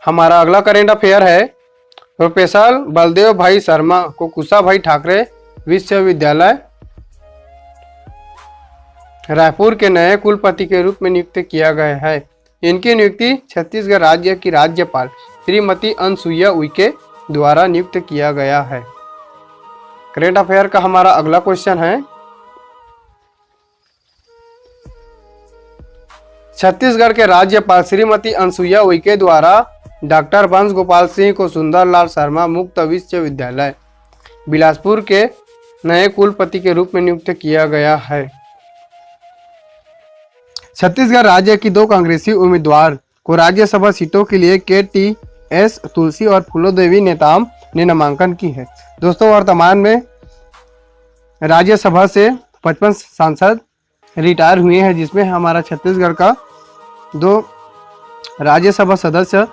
हमारा अगला करंट अफेयर है, प्रोफेसर बलदेव भाई शर्मा को कुशाभाई ठाकरे विश्वविद्यालय रायपुर के नए कुलपति के रूप में नियुक्त किया गया है। इनकी नियुक्ति छत्तीसगढ़ राज्य की राज्यपाल श्रीमती अनसुईया उइके द्वारा नियुक्त किया गया है। करंट अफेयर का हमारा अगला क्वेश्चन है, छत्तीसगढ़ के राज्यपाल श्रीमती अनसुईया उइके द्वारा डॉक्टर वंश गोपाल सिंह को सुंदरलाल शर्मा मुक्त विश्वविद्यालय बिलासपुर के नए कुलपति के रूप में नियुक्त किया गया है। छत्तीसगढ़ राज्य की 2 कांग्रेसी उम्मीदवार को राज्यसभा सीटों के लिए KTS तुलसी और फूलोदेवी नेताम ने नामांकन की है। दोस्तों, वर्तमान में राज्यसभा से 55 सांसद रिटायर हुए हैं, जिसमें हमारा छत्तीसगढ़ का 2 राज्यसभा सदस्य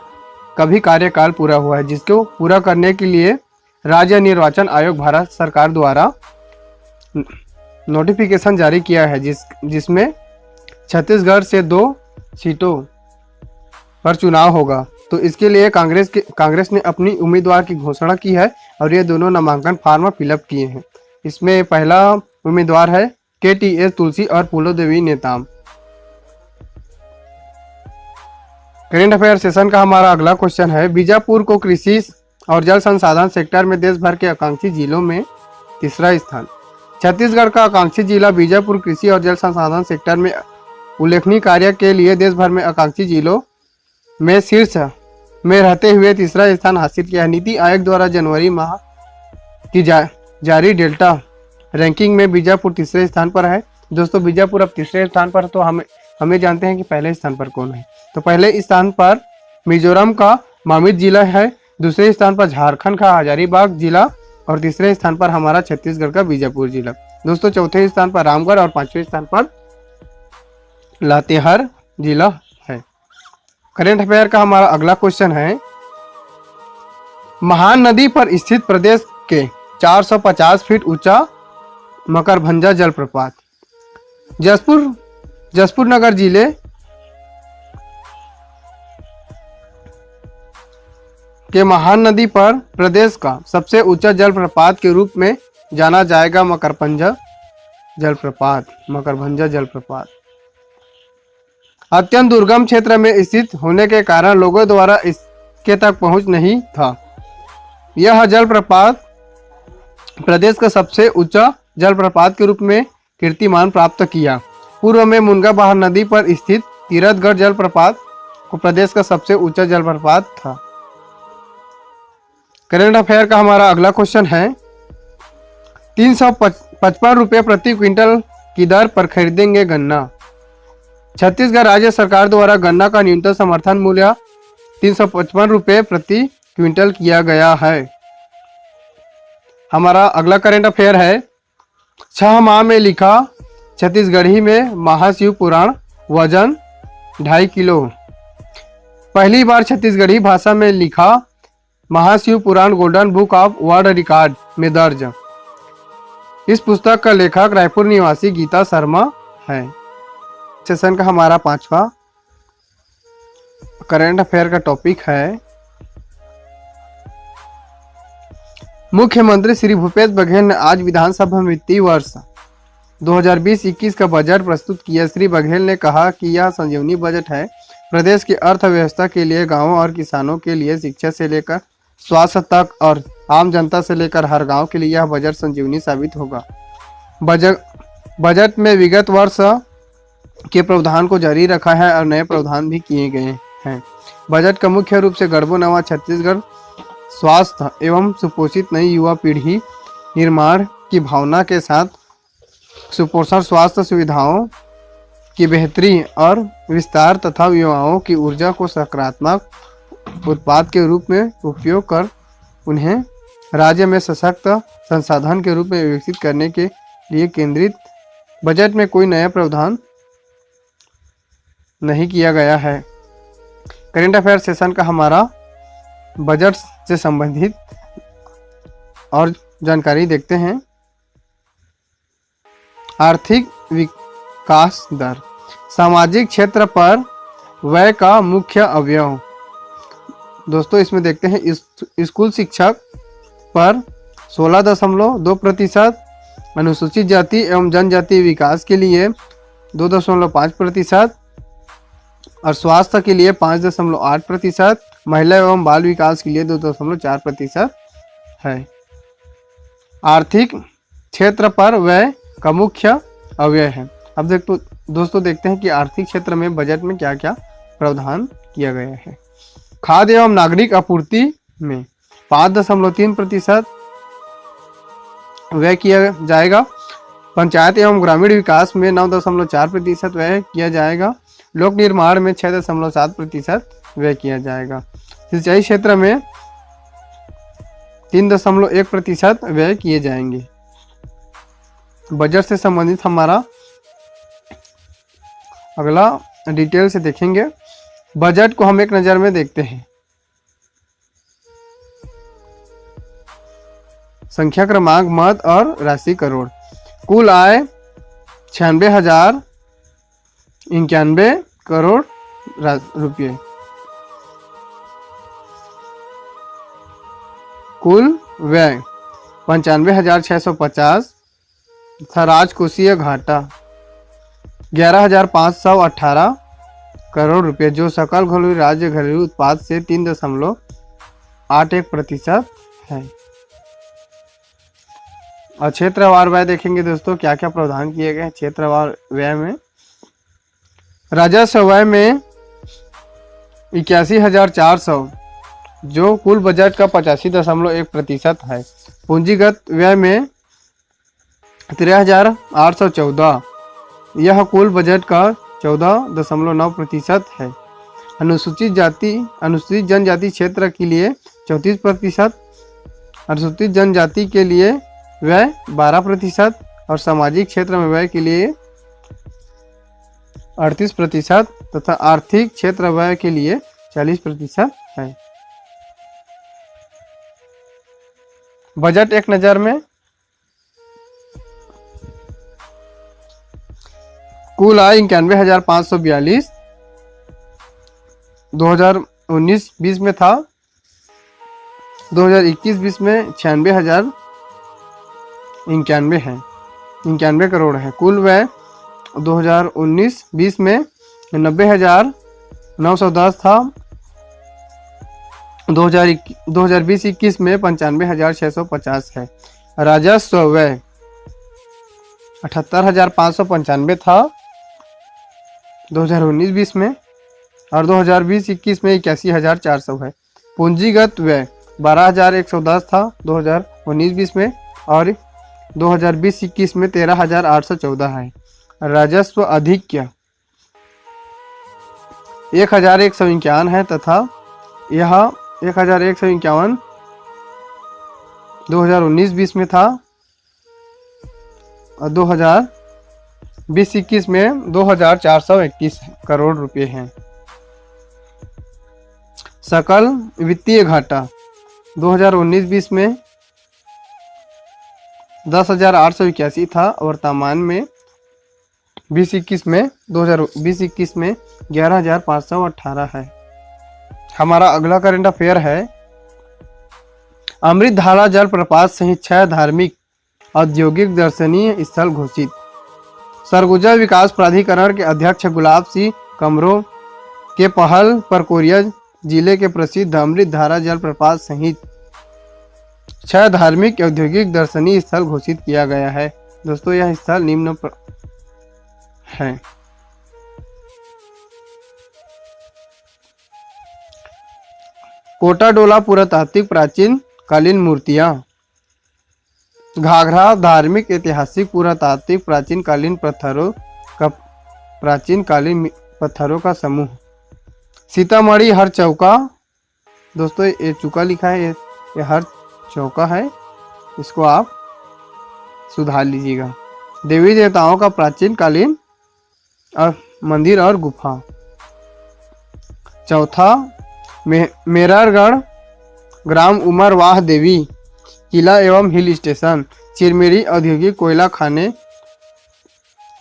का भी कार्यकाल पूरा हुआ है, जिसको पूरा करने के लिए राज्य निर्वाचन आयोग भारत सरकार द्वारा नोटिफिकेशन जारी किया है, जिसमें छत्तीसगढ़ से 2 सीटों पर चुनाव होगा। तो इसके लिए कांग्रेस ने अपनी उम्मीदवार की घोषणा की है और ये दोनों नामांकन फॉर्म फिलअप किए हैं। इसमें पहला उम्मीदवार है KTS तुलसी और Phulo Devi Netam. Current affair session का हमारा अगला क्वेश्चन है, बीजापुर को कृषि और जल संसाधन सेक्टर में देश भर के आकांक्षी जिलों में 3रा स्थान। छत्तीसगढ़ का आकांक्षी जिला बीजापुर कृषि और जल संसाधन सेक्टर में उल्लेखनीय कार्य के लिए देश भर में आकांक्षी जिलों में शीर्ष में रहते हुए 3रा स्थान हासिल किया है। नीति आयोग द्वारा जनवरी माह की जारी डेल्टा रैंकिंग में बीजापुर 3रे स्थान पर है। दोस्तों, बीजापुर अब 3रे स्थान पर, तो हमें जानते हैं कि पहले स्थान पर कौन है। तो पहले स्थान पर मिजोरम का मामित जिला है, दूसरे स्थान पर झारखंड का हजारीबाग जिला और 3रे स्थान पर हमारा छत्तीसगढ़ का बीजापुर जिला। दोस्तों, चौथे स्थान पर रामगढ़ और 5वें स्थान पर लातेहार जिला है। करंट अफेयर का हमारा अगला क्वेश्चन है, महान नदी पर स्थित प्रदेश के 450 फीट ऊंचा मकरभंजा जलप्रपात जसपुर नगर जिले के महान नदी पर प्रदेश का सबसे ऊंचा जलप्रपात के रूप में जाना जाएगा मकरभंजा जलप्रपात। अत्यंत दुर्गम क्षेत्र में स्थित होने के कारण लोगों द्वारा इसके तक पहुंच नहीं था। यह जलप्रपात प्रदेश का सबसे ऊंचा जलप्रपात के रूप में कीर्तिमान प्राप्त किया। पूर्व में मुनगा बहार नदी पर स्थित तीरथगढ़ जलप्रपात को प्रदेश का सबसे ऊंचा जलप्रपात था। करंट अफेयर का हमारा अगला क्वेश्चन है, 355 रुपये प्रति क्विंटल की दर पर खरीदेंगे गन्ना। छत्तीसगढ़ राज्य सरकार द्वारा गन्ना का न्यूनतम समर्थन मूल्य 355 रुपये प्रति क्विंटल किया गया है। हमारा अगला करंट अफेयर है, 6 माह में लिखा छत्तीसगढ़ी में महाशिव पुराण, वजन 2.5 किलो। पहली बार छत्तीसगढ़ी भाषा में लिखा Mahashiv Puran golden book of world record में दर्ज। इस पुस्तक का लेखक रायपुर निवासी गीता शर्मा है। सेशन का हमारा 5वां करंट अफेयर का टॉपिक है, मुख्यमंत्री श्री भूपेश बघेल ने आज विधानसभा में वित्तीय वर्ष 2020-21 का बजट प्रस्तुत किया। श्री बघेल ने कहा कि यह संजीवनी बजट है। प्रदेश की अर्थव्यवस्था के लिए, गांवों और किसानों के लिए, शिक्षा से लेकर स्वास्थ्य तक और आम जनता से लेकर हर गांव के लिए यह बजट संजीवनी साबित होगा। बजट में विगत वर्ष के प्रावधान को जारी रखा है और नए प्रावधान भी किए गए हैं। बजट का मुख्य रूप से गढ़बो नवा छत्तीसगढ़, स्वास्थ्य एवं सुपोषित नई युवा पीढ़ी निर्माण की भावना के साथ सुपोषण स्वास्थ्य सुविधाओं की बेहतरी और विस्तार तथा युवाओं की ऊर्जा को सकारात्मक उत्पाद के रूप में उपयोग कर उन्हें राज्य में सशक्त संसाधन के रूप में विकसित करने के लिए केंद्रित। बजट में कोई नया प्रावधान नहीं किया गया है। करंट अफेयर सेशन का हमारा बजट से संबंधित और जानकारी देखते हैं। आर्थिक विकास दर, सामाजिक क्षेत्र पर व्यय का मुख्य अवयव। दोस्तों इसमें देखते हैं स्कूल शिक्षक पर 16.2%, अनुसूचित जाति एवं जनजाति विकास के लिए 2.5% और स्वास्थ्य के लिए 5.8%, महिला एवं बाल विकास के लिए 2.4% है। आर्थिक क्षेत्र पर व्यय का मुख्य अवयव है। अब दोस्तों देखते हैं कि आर्थिक क्षेत्र में बजट में क्या क्या प्रावधान किया गया है। खाद्य एवं नागरिक आपूर्ति में 5.3% व्यय किया जाएगा। पंचायत एवं ग्रामीण विकास में 9.4% व्यय किया जाएगा। लोक निर्माण में 6.7% व्यय किया जाएगा। सिंचाई क्षेत्र में 3.1% व्यय किए जाएंगे। बजट से संबंधित हमारा अगला डिटेल से देखेंगे। बजट को हम एक नजर में देखते हैं। संख्या क्रमांक, मद और राशि करोड़। कुल आय 96,091 करोड़ रुपये। कुल व्यय 95,650 तथा राजकोषीय घाटा 11,518 करोड़ रुपए, जो सकल घरेलू राज्य घरेलू उत्पाद से 3.81% है। और क्षेत्रवार व्यय देखेंगे दोस्तों, क्या क्या प्रावधान किए गए हैं क्षेत्रवार व्यय में। राजस्व व्यय में 81,400, जो कुल बजट का 85.1% है। पूंजीगत व्यय में 13,814, यह कुल बजट का 14.9% है। अनुसूचित जनजाति क्षेत्र के लिए 34%, अनुसूचित जनजाति के लिए व्यय 12% और सामाजिक क्षेत्र में व्यय के लिए 38% तथा आर्थिक क्षेत्र व्यय के लिए 40% है। बजट एक नजर में। कुल आय 91,542 2019-20 में था। 2021-20 में 96,091 91 है, 91 करोड़ है। कुल व्यय 2019-20 में 90,910 था, 2020-21 में 95,650 है। राजस्व व्यय 78,595 था 2019-20 में, और 2020-21 में 81,400 है। पूंजीगत व्यय 12,110 था 2019-20 में, और 2020-21 में 13,814 है। राजस्व अधिक्य 1,151 है तथा यह 1,151 2019-20 में था, और 2020-21 में 2,431 करोड़ रुपए हैं। सकल वित्तीय घाटा 2019-20 में 10,881 था, वर्तमान में 2020-21 में 11,518 है। हमारा अगला करंट अफेयर है, अमृतधारा जलप्रपात सहित 6 धार्मिक, औद्योगिक, दर्शनीय स्थल घोषित। सरगुजा विकास प्राधिकरण के अध्यक्ष गुलाब सिंह कमरों के पहल पर कोरिया जिले के प्रसिद्ध अमृतधारा जलप्रपात सहित 6 धार्मिक, औद्योगिक, दर्शनीय स्थल घोषित किया गया है। दोस्तों यह स्थल निम्न है। कोटाडोला पुरातात्विक प्राचीन कालीन मूर्तियां। घाघरा धार्मिक, ऐतिहासिक, पुरातात्विक, प्राचीन कालीन पत्थरों का समूह। सीतामढ़ी हर चौका, दोस्तों ये चौका लिखा है, ये हर चौका है, इसको आप सुधार लीजिएगा। देवी देवताओं का प्राचीन कालीन और मंदिर और गुफा। चौथा मेहरगढ़ ग्राम उमरवाह देवी किला एवं हिल स्टेशन, चिरमिरी औद्योगिक कोयला खाने,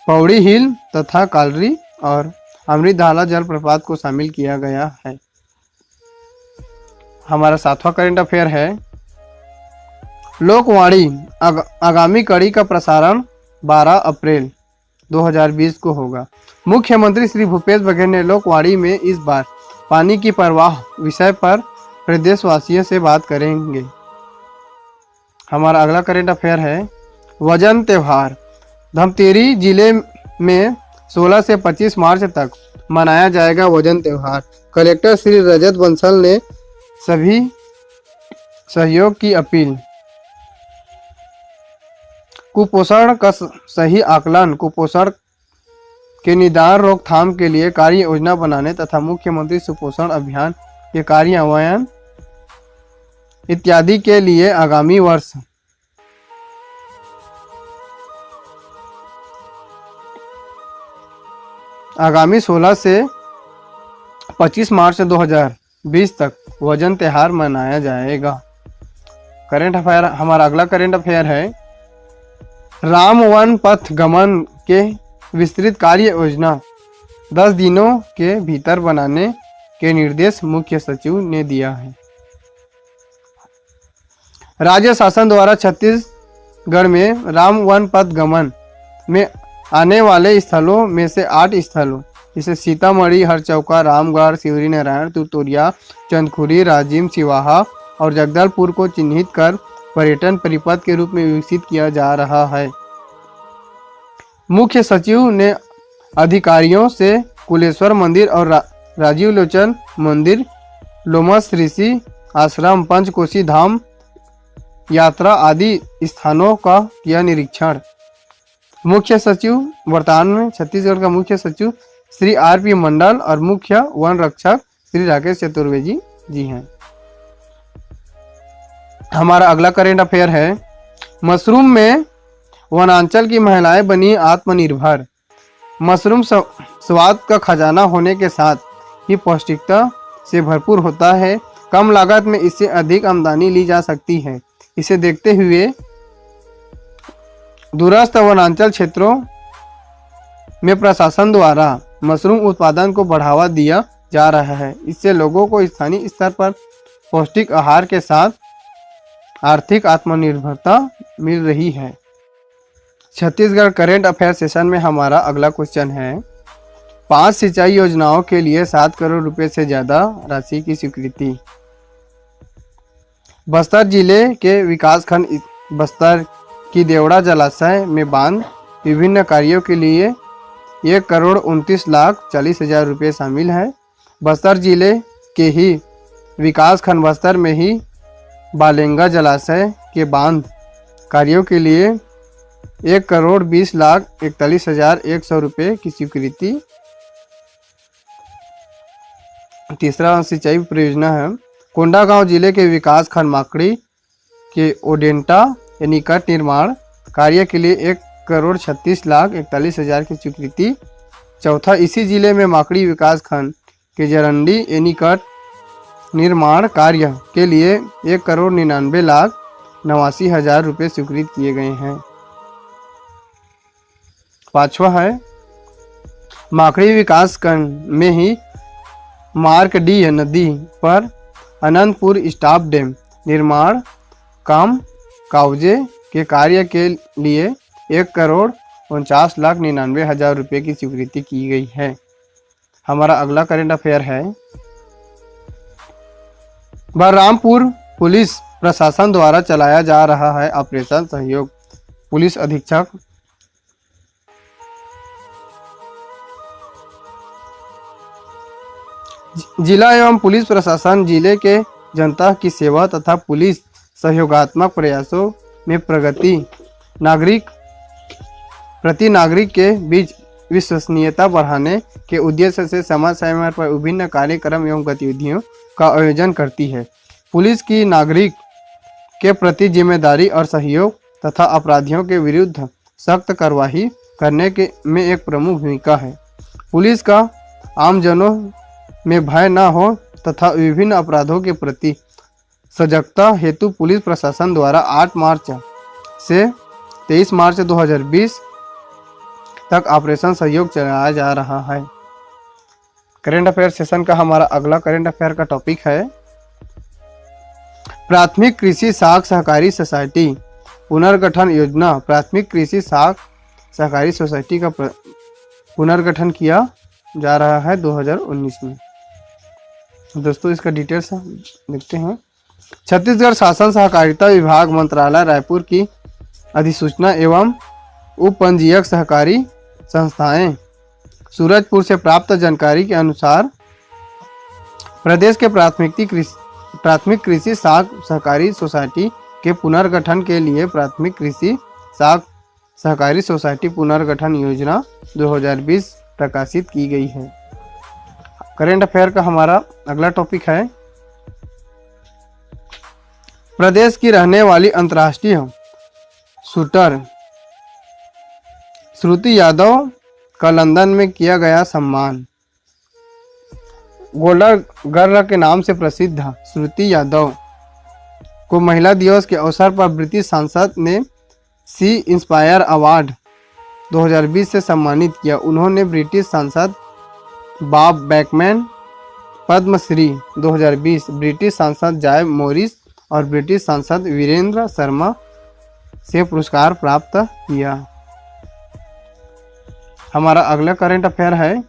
पौड़ी हिल तथा कालरी और अमृतधारा जलप्रपात को शामिल किया गया है। हमारा 7वां करंट अफेयर है, लोकवाणी आगामी कड़ी का प्रसारण 12 अप्रैल 2020 को होगा। मुख्यमंत्री श्री भूपेश बघेल ने लोकवाणी में इस बार पानी की परवाह विषय पर प्रदेशवासियों से बात करेंगे। हमारा अगला करंट अफेयर है, वजन त्योहार धमतरी जिले में 16 से 25 मार्च तक मनाया जाएगा वजन त्योहार। कलेक्टर श्री रजत बंसल ने सभी सहयोग की अपील। कुपोषण का सही आकलन, कुपोषण के निदान, रोकथाम के लिए कार्य योजना बनाने तथा मुख्यमंत्री सुपोषण अभियान के कार्यान्वयन इत्यादि के लिए आगामी वर्ष आगामी 16 से 25 मार्च 2020 तक वजन त्योहार मनाया जाएगा। करंट अफेयर, हमारा अगला करंट अफेयर है, राम वन पथ गमन के विस्तृत कार्य योजना 10 दिनों के भीतर बनाने के निर्देश मुख्य सचिव ने दिया है। राज्य शासन द्वारा छत्तीसगढ़ में राम वन पथ गमन में आने वाले स्थलों में से 8 स्थलों जैसे सीतामढ़ी, हरचौका, रामगढ़, शिवरी नारायण, तुतुरिया, चंदखुरी, राजिम, सिवाहा और जगदलपुर को चिन्हित कर पर्यटन परिपथ के रूप में विकसित किया जा रहा है। मुख्य सचिव ने अधिकारियों से कुलेश्वर मंदिर और राजीव लोचन मंदिर, लोमस ऋषि आश्रम, पंचकोशी धाम यात्रा आदि स्थानों का किया निरीक्षण। मुख्य सचिव वर्तमान में छत्तीसगढ़ का मुख्य सचिव श्री आर.पी. मंडल और मुख्य वन रक्षक श्री राकेश चतुर्वेदी जी हैं। हमारा अगला करंट अफेयर है, मशरूम में वनांचल की महिलाएं बनी आत्मनिर्भर। मशरूम स्वाद का खजाना होने के साथ ही पौष्टिकता से भरपूर होता है। कम लागत में इससे अधिक आमदनी ली जा सकती है। इसे देखते हुए दूरस्थ वनांचल क्षेत्रों में प्रशासन द्वारा मशरूम उत्पादन को बढ़ावा दिया जा रहा है। इससे लोगों को स्थानीय स्तर पर पौष्टिक आहार के साथ आर्थिक आत्मनिर्भरता मिल रही है। छत्तीसगढ़ करेंट अफेयर सेशन में हमारा अगला क्वेश्चन है, 5 सिंचाई योजनाओं के लिए 7 करोड़ रुपए से ज्यादा राशि की स्वीकृति। बस्तर जिले के विकासखंड बस्तर की देवड़ा जलाशय में बांध विभिन्न कार्यों के लिए 1,29,40,000 रुपये शामिल है। बस्तर जिले के ही विकासखंड बस्तर में ही बालेंगा जलाशय के बांध कार्यों के लिए 1,20,41,100 रुपये की स्वीकृति। तीसरा सिंचाई परियोजना है, कोंडागांव जिले के विकासखंड माकड़ी के ओडेंटा निकट निर्माण कार्य के लिए 1,36,41,000 की स्वीकृति। चौथा, इसी जिले में माकड़ी विकासखंड के जरंडी निकट निर्माण कार्य के लिए 1,99,89,000 रुपये स्वीकृत किए गए हैं। पांचवा है, माकड़ी विकासखंड में ही मार्कंडेय नदी पर अनंतपुर स्टॉप डैम निर्माण काम कावजे के कार्य के लिए 1,49,99,000 रुपये की स्वीकृति की गई है। हमारा अगला करंट अफेयर है, बलरामपुर पुलिस प्रशासन द्वारा चलाया जा रहा है ऑपरेशन सहयोग। पुलिस अधीक्षक जिला एवं पुलिस प्रशासन जिले के जनता की सेवा तथा पुलिस सहयोगात्मक प्रयासों में प्रगति नागरिक के बीच विश्वसनीयता बढ़ाने के उद्देश्य से समय समय पर विभिन्न कार्यक्रम एवं गतिविधियों का आयोजन करती है। पुलिस की नागरिक के प्रति जिम्मेदारी और सहयोग तथा अपराधियों के विरुद्ध सख्त कार्रवाई करने के में एक प्रमुख भूमिका है। पुलिस का आमजनों में भय न हो तथा विभिन्न अपराधों के प्रति सजगता हेतु पुलिस प्रशासन द्वारा 8 मार्च से 23 मार्च 2020 तक ऑपरेशन सहयोग चलाया जा रहा है। करंट अफेयर सेशन का हमारा अगला करंट अफेयर का टॉपिक है, प्राथमिक कृषि साख सहकारी सोसाइटी पुनर्गठन योजना। प्राथमिक कृषि साख सहकारी सोसाइटी का पुनर्गठन किया जा रहा है 2019 में। दोस्तों इसका डिटेल्स देखते हैं। छत्तीसगढ़ शासन सहकारिता विभाग मंत्रालय रायपुर की अधिसूचना एवं उपपंजीयक सहकारी संस्थाएं सूरजपुर से प्राप्त जानकारी के अनुसार प्रदेश के प्राथमिक कृषि साख सहकारी सोसाइटी के पुनर्गठन के लिए प्राथमिक कृषि साख सहकारी सोसाइटी पुनर्गठन योजना 2020 प्रकाशित की गई है। करंट अफेयर का हमारा अगला टॉपिक है, प्रदेश की रहने वाली अंतर्राष्ट्रीय शूटर श्रुति यादव का लंदन में किया गया सम्मान। गोल्डन गर्ल के नाम से प्रसिद्ध श्रुति यादव को महिला दिवस के अवसर पर ब्रिटिश संसद ने सी इंस्पायर अवार्ड 2020 से सम्मानित किया। उन्होंने ब्रिटिश सांसद बॉब बैकमैन, पद्मश्री 2020, ब्रिटिश सांसद जॉय मॉरिस और ब्रिटिश सांसद वीरेंद्र शर्मा से पुरस्कार प्राप्त किया। हमारा अगला करंट अफेयर है,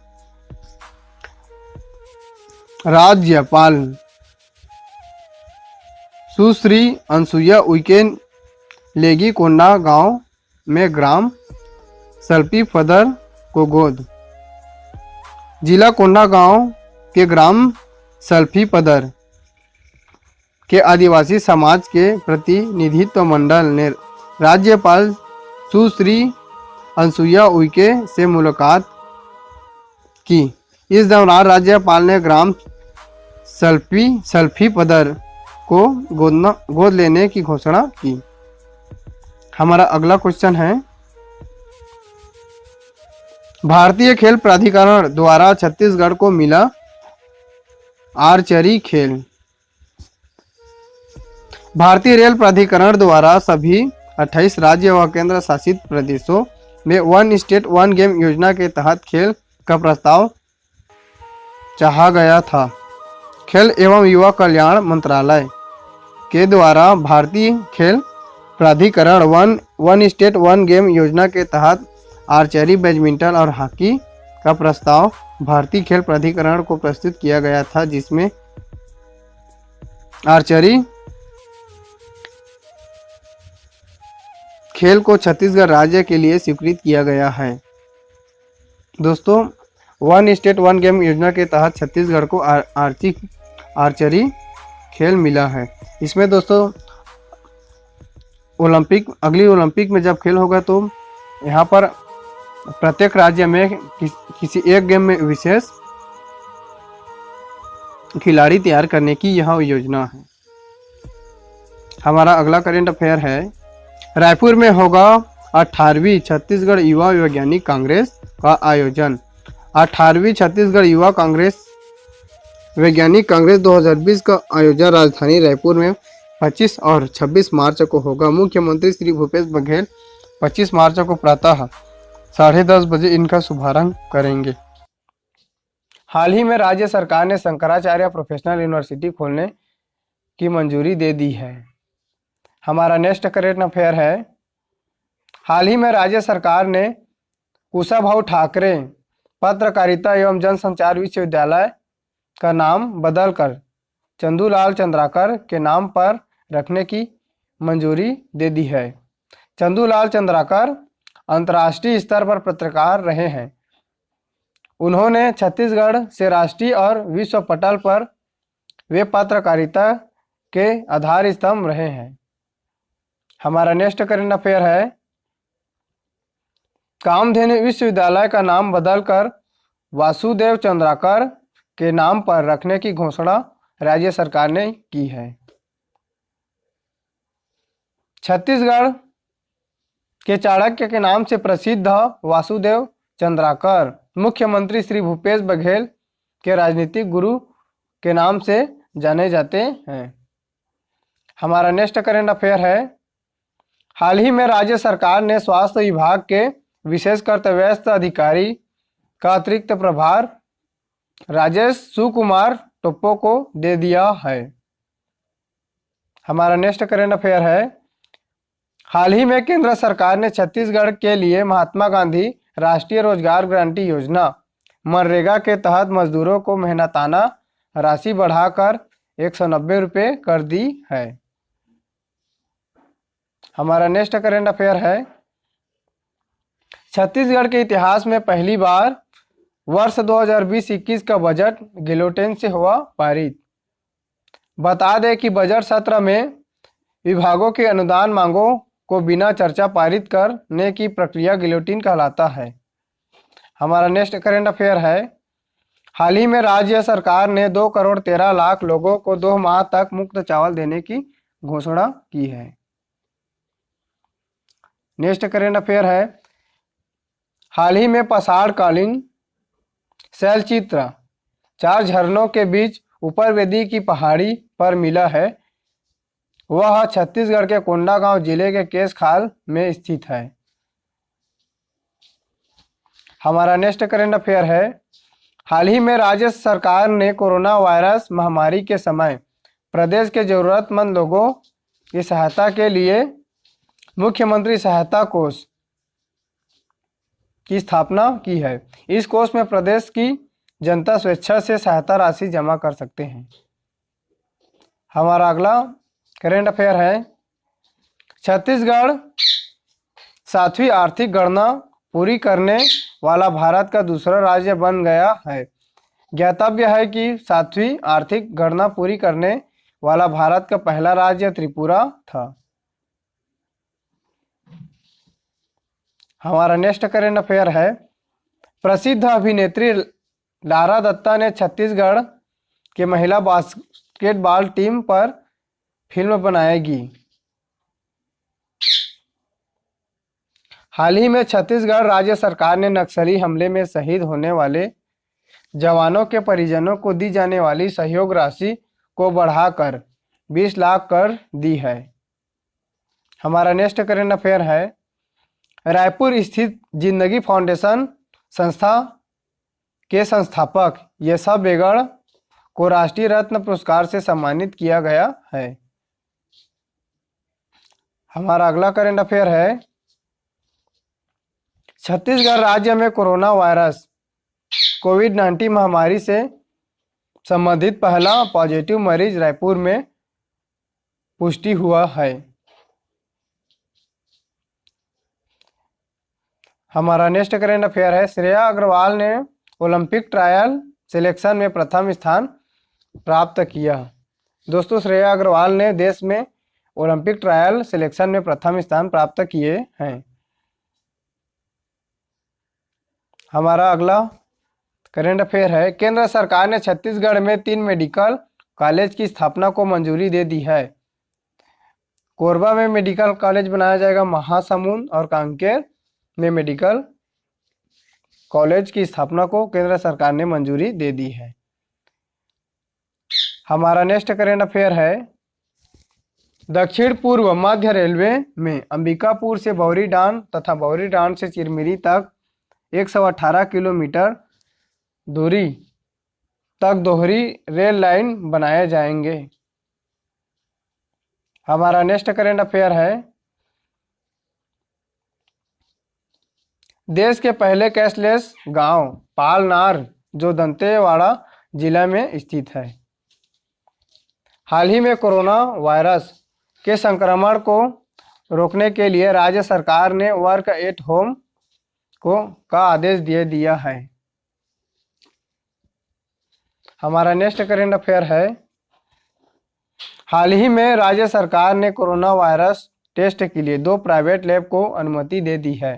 राज्यपाल सुश्री अनसुईया उइके लेगी कोंडा गांव में ग्राम सल्पी फदर को गोद। जिला कोंडा गांव के ग्राम सल्फी पदर के आदिवासी समाज के प्रतिनिधित्व मंडल ने राज्यपाल सुश्री अनसुईया उइके से मुलाकात की। इस दौरान राज्यपाल ने ग्राम सल्फी पदर को गोद लेने की घोषणा की। हमारा अगला क्वेश्चन है, भारतीय खेल प्राधिकरण द्वारा छत्तीसगढ़ को मिला आर्चरी खेल। भारतीय रेल प्राधिकरण द्वारा सभी 28 राज्य व केंद्र शासित प्रदेशों में वन स्टेट वन गेम योजना के तहत खेल का प्रस्ताव चाहा गया था। खेल एवं युवा कल्याण मंत्रालय के द्वारा भारतीय खेल प्राधिकरण वन स्टेट वन गेम योजना के तहत आर्चरी, बैडमिंटन और हॉकी का प्रस्ताव भारतीय खेल प्राधिकरण को प्रस्तुत किया गया था, जिसमें आर्चरी खेल को छत्तीसगढ़ राज्य के लिए स्वीकृत किया गया है। दोस्तों, वन स्टेट वन गेम योजना के तहत छत्तीसगढ़ को आर्चरी खेल मिला है। इसमें दोस्तों अगली ओलंपिक में जब खेल होगा तो यहाँ पर प्रत्येक राज्य में किसी एक गेम में विशेष खिलाड़ी तैयार करने की यह योजना है। हमारा अगला करंट अफेयर है, रायपुर में होगा 18वीं छत्तीसगढ़ युवा वैज्ञानिक कांग्रेस का आयोजन। 18वीं छत्तीसगढ़ युवा कांग्रेस वैज्ञानिक कांग्रेस 2020 का आयोजन राजधानी रायपुर में 25 और 26 मार्च को होगा। मुख्यमंत्री श्री भूपेश बघेल 25 मार्च को प्रातः 10:30 बजे इनका शुभारंभ करेंगे। हाल ही में राज्य सरकार ने शंकराचार्य प्रोफेशनल यूनिवर्सिटी खोलने की मंजूरी दे दी है। हमारा नेक्स्ट करंट अफेयर है, हाल ही में राज्य सरकार ने कुशाभाऊ ठाकरे पत्रकारिता एवं जनसंचार विश्वविद्यालय का नाम बदलकर चंदूलाल चंद्राकर के नाम पर रखने की मंजूरी दे दी है। चंदूलाल चंद्राकर अंतर्राष्ट्रीय स्तर पर पत्रकार रहे हैं। उन्होंने छत्तीसगढ़ से राष्ट्रीय और विश्व पटल पर वे पत्रकारिता के आधार स्तंभ रहे हैं। हमारा नेक्स्ट करंट अफेयर है, कामधेनु विश्वविद्यालय का नाम बदलकर वासुदेव चंद्राकर के नाम पर रखने की घोषणा राज्य सरकार ने की है। छत्तीसगढ़ के चाणक्य के नाम से प्रसिद्ध वासुदेव चंद्राकर मुख्यमंत्री श्री भूपेश बघेल के राजनीतिक गुरु के नाम से जाने जाते हैं। हमारा नेक्स्ट करंट अफेयर है, हाल ही में राज्य सरकार ने स्वास्थ्य विभाग के विशेष कर्तव्यस्थ अधिकारी का अतिरिक्त प्रभार राजेश सुकुमार टोप्पो को दे दिया है। हमारा नेक्स्ट करंट अफेयर है, हाल ही में केंद्र सरकार ने छत्तीसगढ़ के लिए महात्मा गांधी राष्ट्रीय रोजगार गारंटी योजना मनरेगा के तहत मजदूरों को मेहनताना राशि बढ़ाकर 190 रुपये कर दी है। हमारा नेक्स्ट करंट अफेयर है, छत्तीसगढ़ के इतिहास में पहली बार वर्ष 2020-21 का बजट गिलोटिन से हुआ पारित। बता दें कि बजट सत्र में विभागों की अनुदान मांगों को बिना चर्चा पारित करने की प्रक्रिया गिलोटिन कहलाता है। हमारा नेक्स्ट करंट अफेयर है, हाल ही में राज्य सरकार ने 2 करोड़ 13 लाख लोगों को 2 माह तक मुफ्त चावल देने की घोषणा की है। नेक्स्ट करंट अफेयर है, हाल ही में पसाड़कालीन शैलचित्र 4 झरनों के बीच ऊपर वेदी की पहाड़ी पर मिला है। वह छत्तीसगढ़ के कोंडागांव जिले के केशखाल में स्थित है। हमारा नेक्स्ट करंट अफेयर है, हाल ही में राज्य सरकार ने कोरोना वायरस महामारी के समय प्रदेश के जरूरतमंद लोगों की सहायता के लिए मुख्यमंत्री सहायता कोष की स्थापना की है। इस कोष में प्रदेश की जनता स्वेच्छा से सहायता राशि जमा कर सकते हैं। हमारा अगला करंट अफेयर है, छत्तीसगढ़ 7वीं आर्थिक गणना पूरी करने वाला भारत का दूसरा राज्य बन गया है। ज्ञातव्य है कि 7वीं आर्थिक गणना पूरी करने वाला भारत का पहला राज्य त्रिपुरा था। हमारा नेक्स्ट करंट अफेयर है, प्रसिद्ध अभिनेत्री लारा दत्ता ने छत्तीसगढ़ के महिला बास्केटबॉल टीम पर फिल्म बनाएगी। हाल ही में छत्तीसगढ़ राज्य सरकार ने नक्सली हमले में शहीद होने वाले जवानों के परिजनों को दी जाने वाली सहयोग राशि को बढ़ाकर 20 लाख कर दी है। हमारा नेक्स्ट करंट अफेयर है, रायपुर स्थित जिंदगी फाउंडेशन संस्था के संस्थापक यशा बेगड़ को राष्ट्रीय रत्न पुरस्कार से सम्मानित किया गया है। हमारा अगला करंट अफेयर है, छत्तीसगढ़ राज्य में कोरोना वायरस कोविड-19 महामारी से संबंधित पहला पॉजिटिव मरीज रायपुर में पुष्टि हुआ है। हमारा नेक्स्ट करेंट अफेयर है, श्रेया अग्रवाल ने ओलंपिक ट्रायल सिलेक्शन में प्रथम स्थान प्राप्त किया। दोस्तों, श्रेया अग्रवाल ने देश में ओलंपिक ट्रायल सिलेक्शन में प्रथम स्थान प्राप्त किए हैं। हमारा अगला करेंट अफेयर है, केंद्र सरकार ने छत्तीसगढ़ में 3 मेडिकल कॉलेज की स्थापना को मंजूरी दे दी है। कोरबा में मेडिकल कॉलेज बनाया जाएगा, महासमुंद और कांकेर में मेडिकल कॉलेज की स्थापना को केंद्र सरकार ने मंजूरी दे दी है। हमारा नेक्स्ट करेंट अफेयर है, दक्षिण पूर्व मध्य रेलवे में अंबिकापुर से बौरीडांड तथा बौरीडांड से चिरमिरी तक 118 किलोमीटर दूरी तक दोहरी रेल लाइन बनाए जाएंगे। हमारा नेक्स्ट करेंट अफेयर है, देश के पहले कैशलेस गांव पालनार जो दंतेवाड़ा जिला में स्थित है। हाल ही में कोरोना वायरस के संक्रमण को रोकने के लिए राज्य सरकार ने वर्क एट होम का आदेश दे दिया है। हमारा नेक्स्ट करेंट अफेयर है, हाल ही में राज्य सरकार ने कोरोना वायरस टेस्ट के लिए 2 प्राइवेट लैब को अनुमति दे दी है।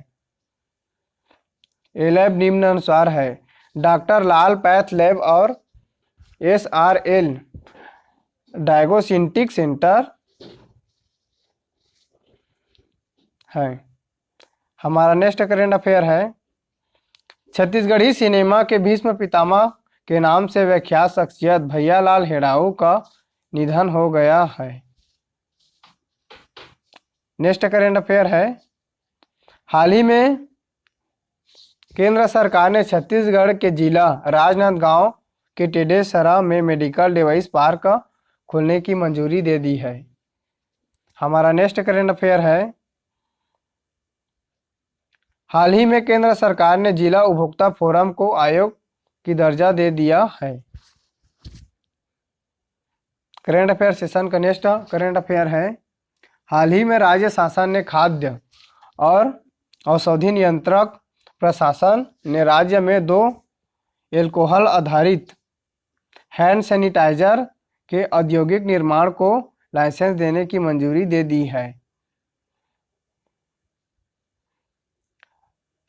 ये लैब निम्नानुसार है, डॉक्टर लाल पैथ लैब और SRL डायग्नोस्टिक सेंटर है। हमारा नेक्स्ट करेंट अफेयर है, छत्तीसगढ़ी सिनेमा के भीष्म पितामह के नाम से विख्यात शख्सियत भैयालाल हेड़ाऊ का निधन हो गया है। नेक्स्ट करेंट अफेयर है, हाल ही में केंद्र सरकार ने छत्तीसगढ़ के जिला राजनांदगांव के टेडेसरा में मेडिकल डिवाइस पार्क खोलने की मंजूरी दे दी है। हमारा नेक्स्ट करेंट अफेयर है, हाल ही में केंद्र सरकार ने जिला उपभोक्ता फोरम को आयोग की दर्जा दे दिया है। करेंट अफेयर सेशन का नेक्स्ट करेंट अफेयर है, हाल ही में राज्य शासन ने खाद्य और औषधि नियंत्रक प्रशासन ने राज्य में 2 एल्कोहल आधारित हैंड सैनिटाइजर के औद्योगिक निर्माण को लाइसेंस देने की मंजूरी दे दी है।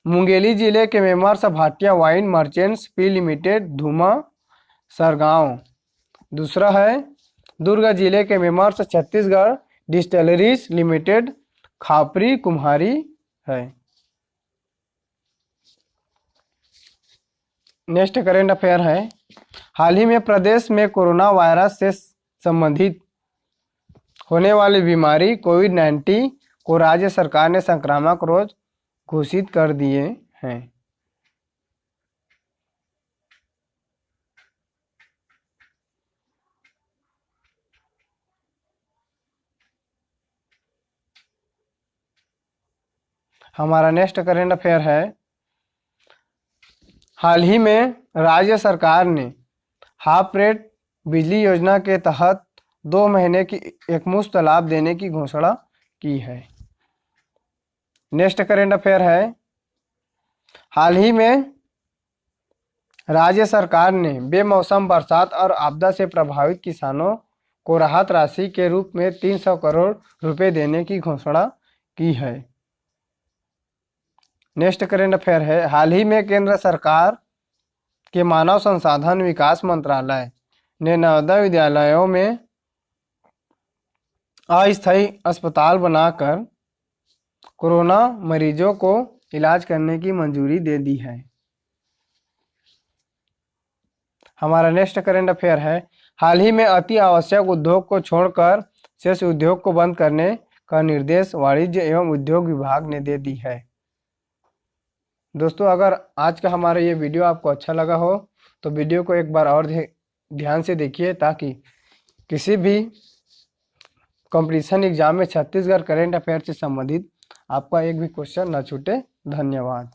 मुंगेली जिले के messrs Bhatia wine merchants P limited Dhuma Sargaon. दूसरा है, दुर्ग जिले के messrs Chhattisgarh distilleries limited Khapri Kumhari है। नेक्स्ट करेंट अफेयर है, हाल ही में प्रदेश में कोरोना वायरस से संबंधित होने वाली बीमारी कोविड-19 को राज्य सरकार ने संक्रामक रोग घोषित कर दिए हैं। हमारा नेक्स्ट करेंट अफेयर है, हाल ही में राज्य सरकार ने हाफ रेट बिजली योजना के तहत 2 महीने की एकमुश्त लाभ देने की घोषणा की है। नेक्स्ट करेंट अफेयर है, हाल ही में राज्य सरकार ने बेमौसम बरसात और आपदा से प्रभावित किसानों को राहत राशि के रूप में 300 करोड़ रुपए देने की घोषणा की है। नेक्स्ट करेंट अफेयर है, हाल ही में केंद्र सरकार के मानव संसाधन विकास मंत्रालय ने नवोदय विद्यालयों में अस्थायी अस्पताल बनाकर कोरोना मरीजों को इलाज करने की मंजूरी दे दी है। हमारा नेक्स्ट करेंट अफेयर है, हाल ही में अति आवश्यक उद्योग को छोड़कर शेष उद्योग को बंद करने का निर्देश वाणिज्य एवं उद्योग विभाग ने दे दी है। दोस्तों, अगर आज का हमारा ये वीडियो आपको अच्छा लगा हो तो वीडियो को एक बार और ध्यान से देखिए, ताकि किसी भी कंपटीशन एग्जाम में छत्तीसगढ़ करेंट अफेयर से संबंधित आपका एक भी क्वेश्चन न छूटे। धन्यवाद।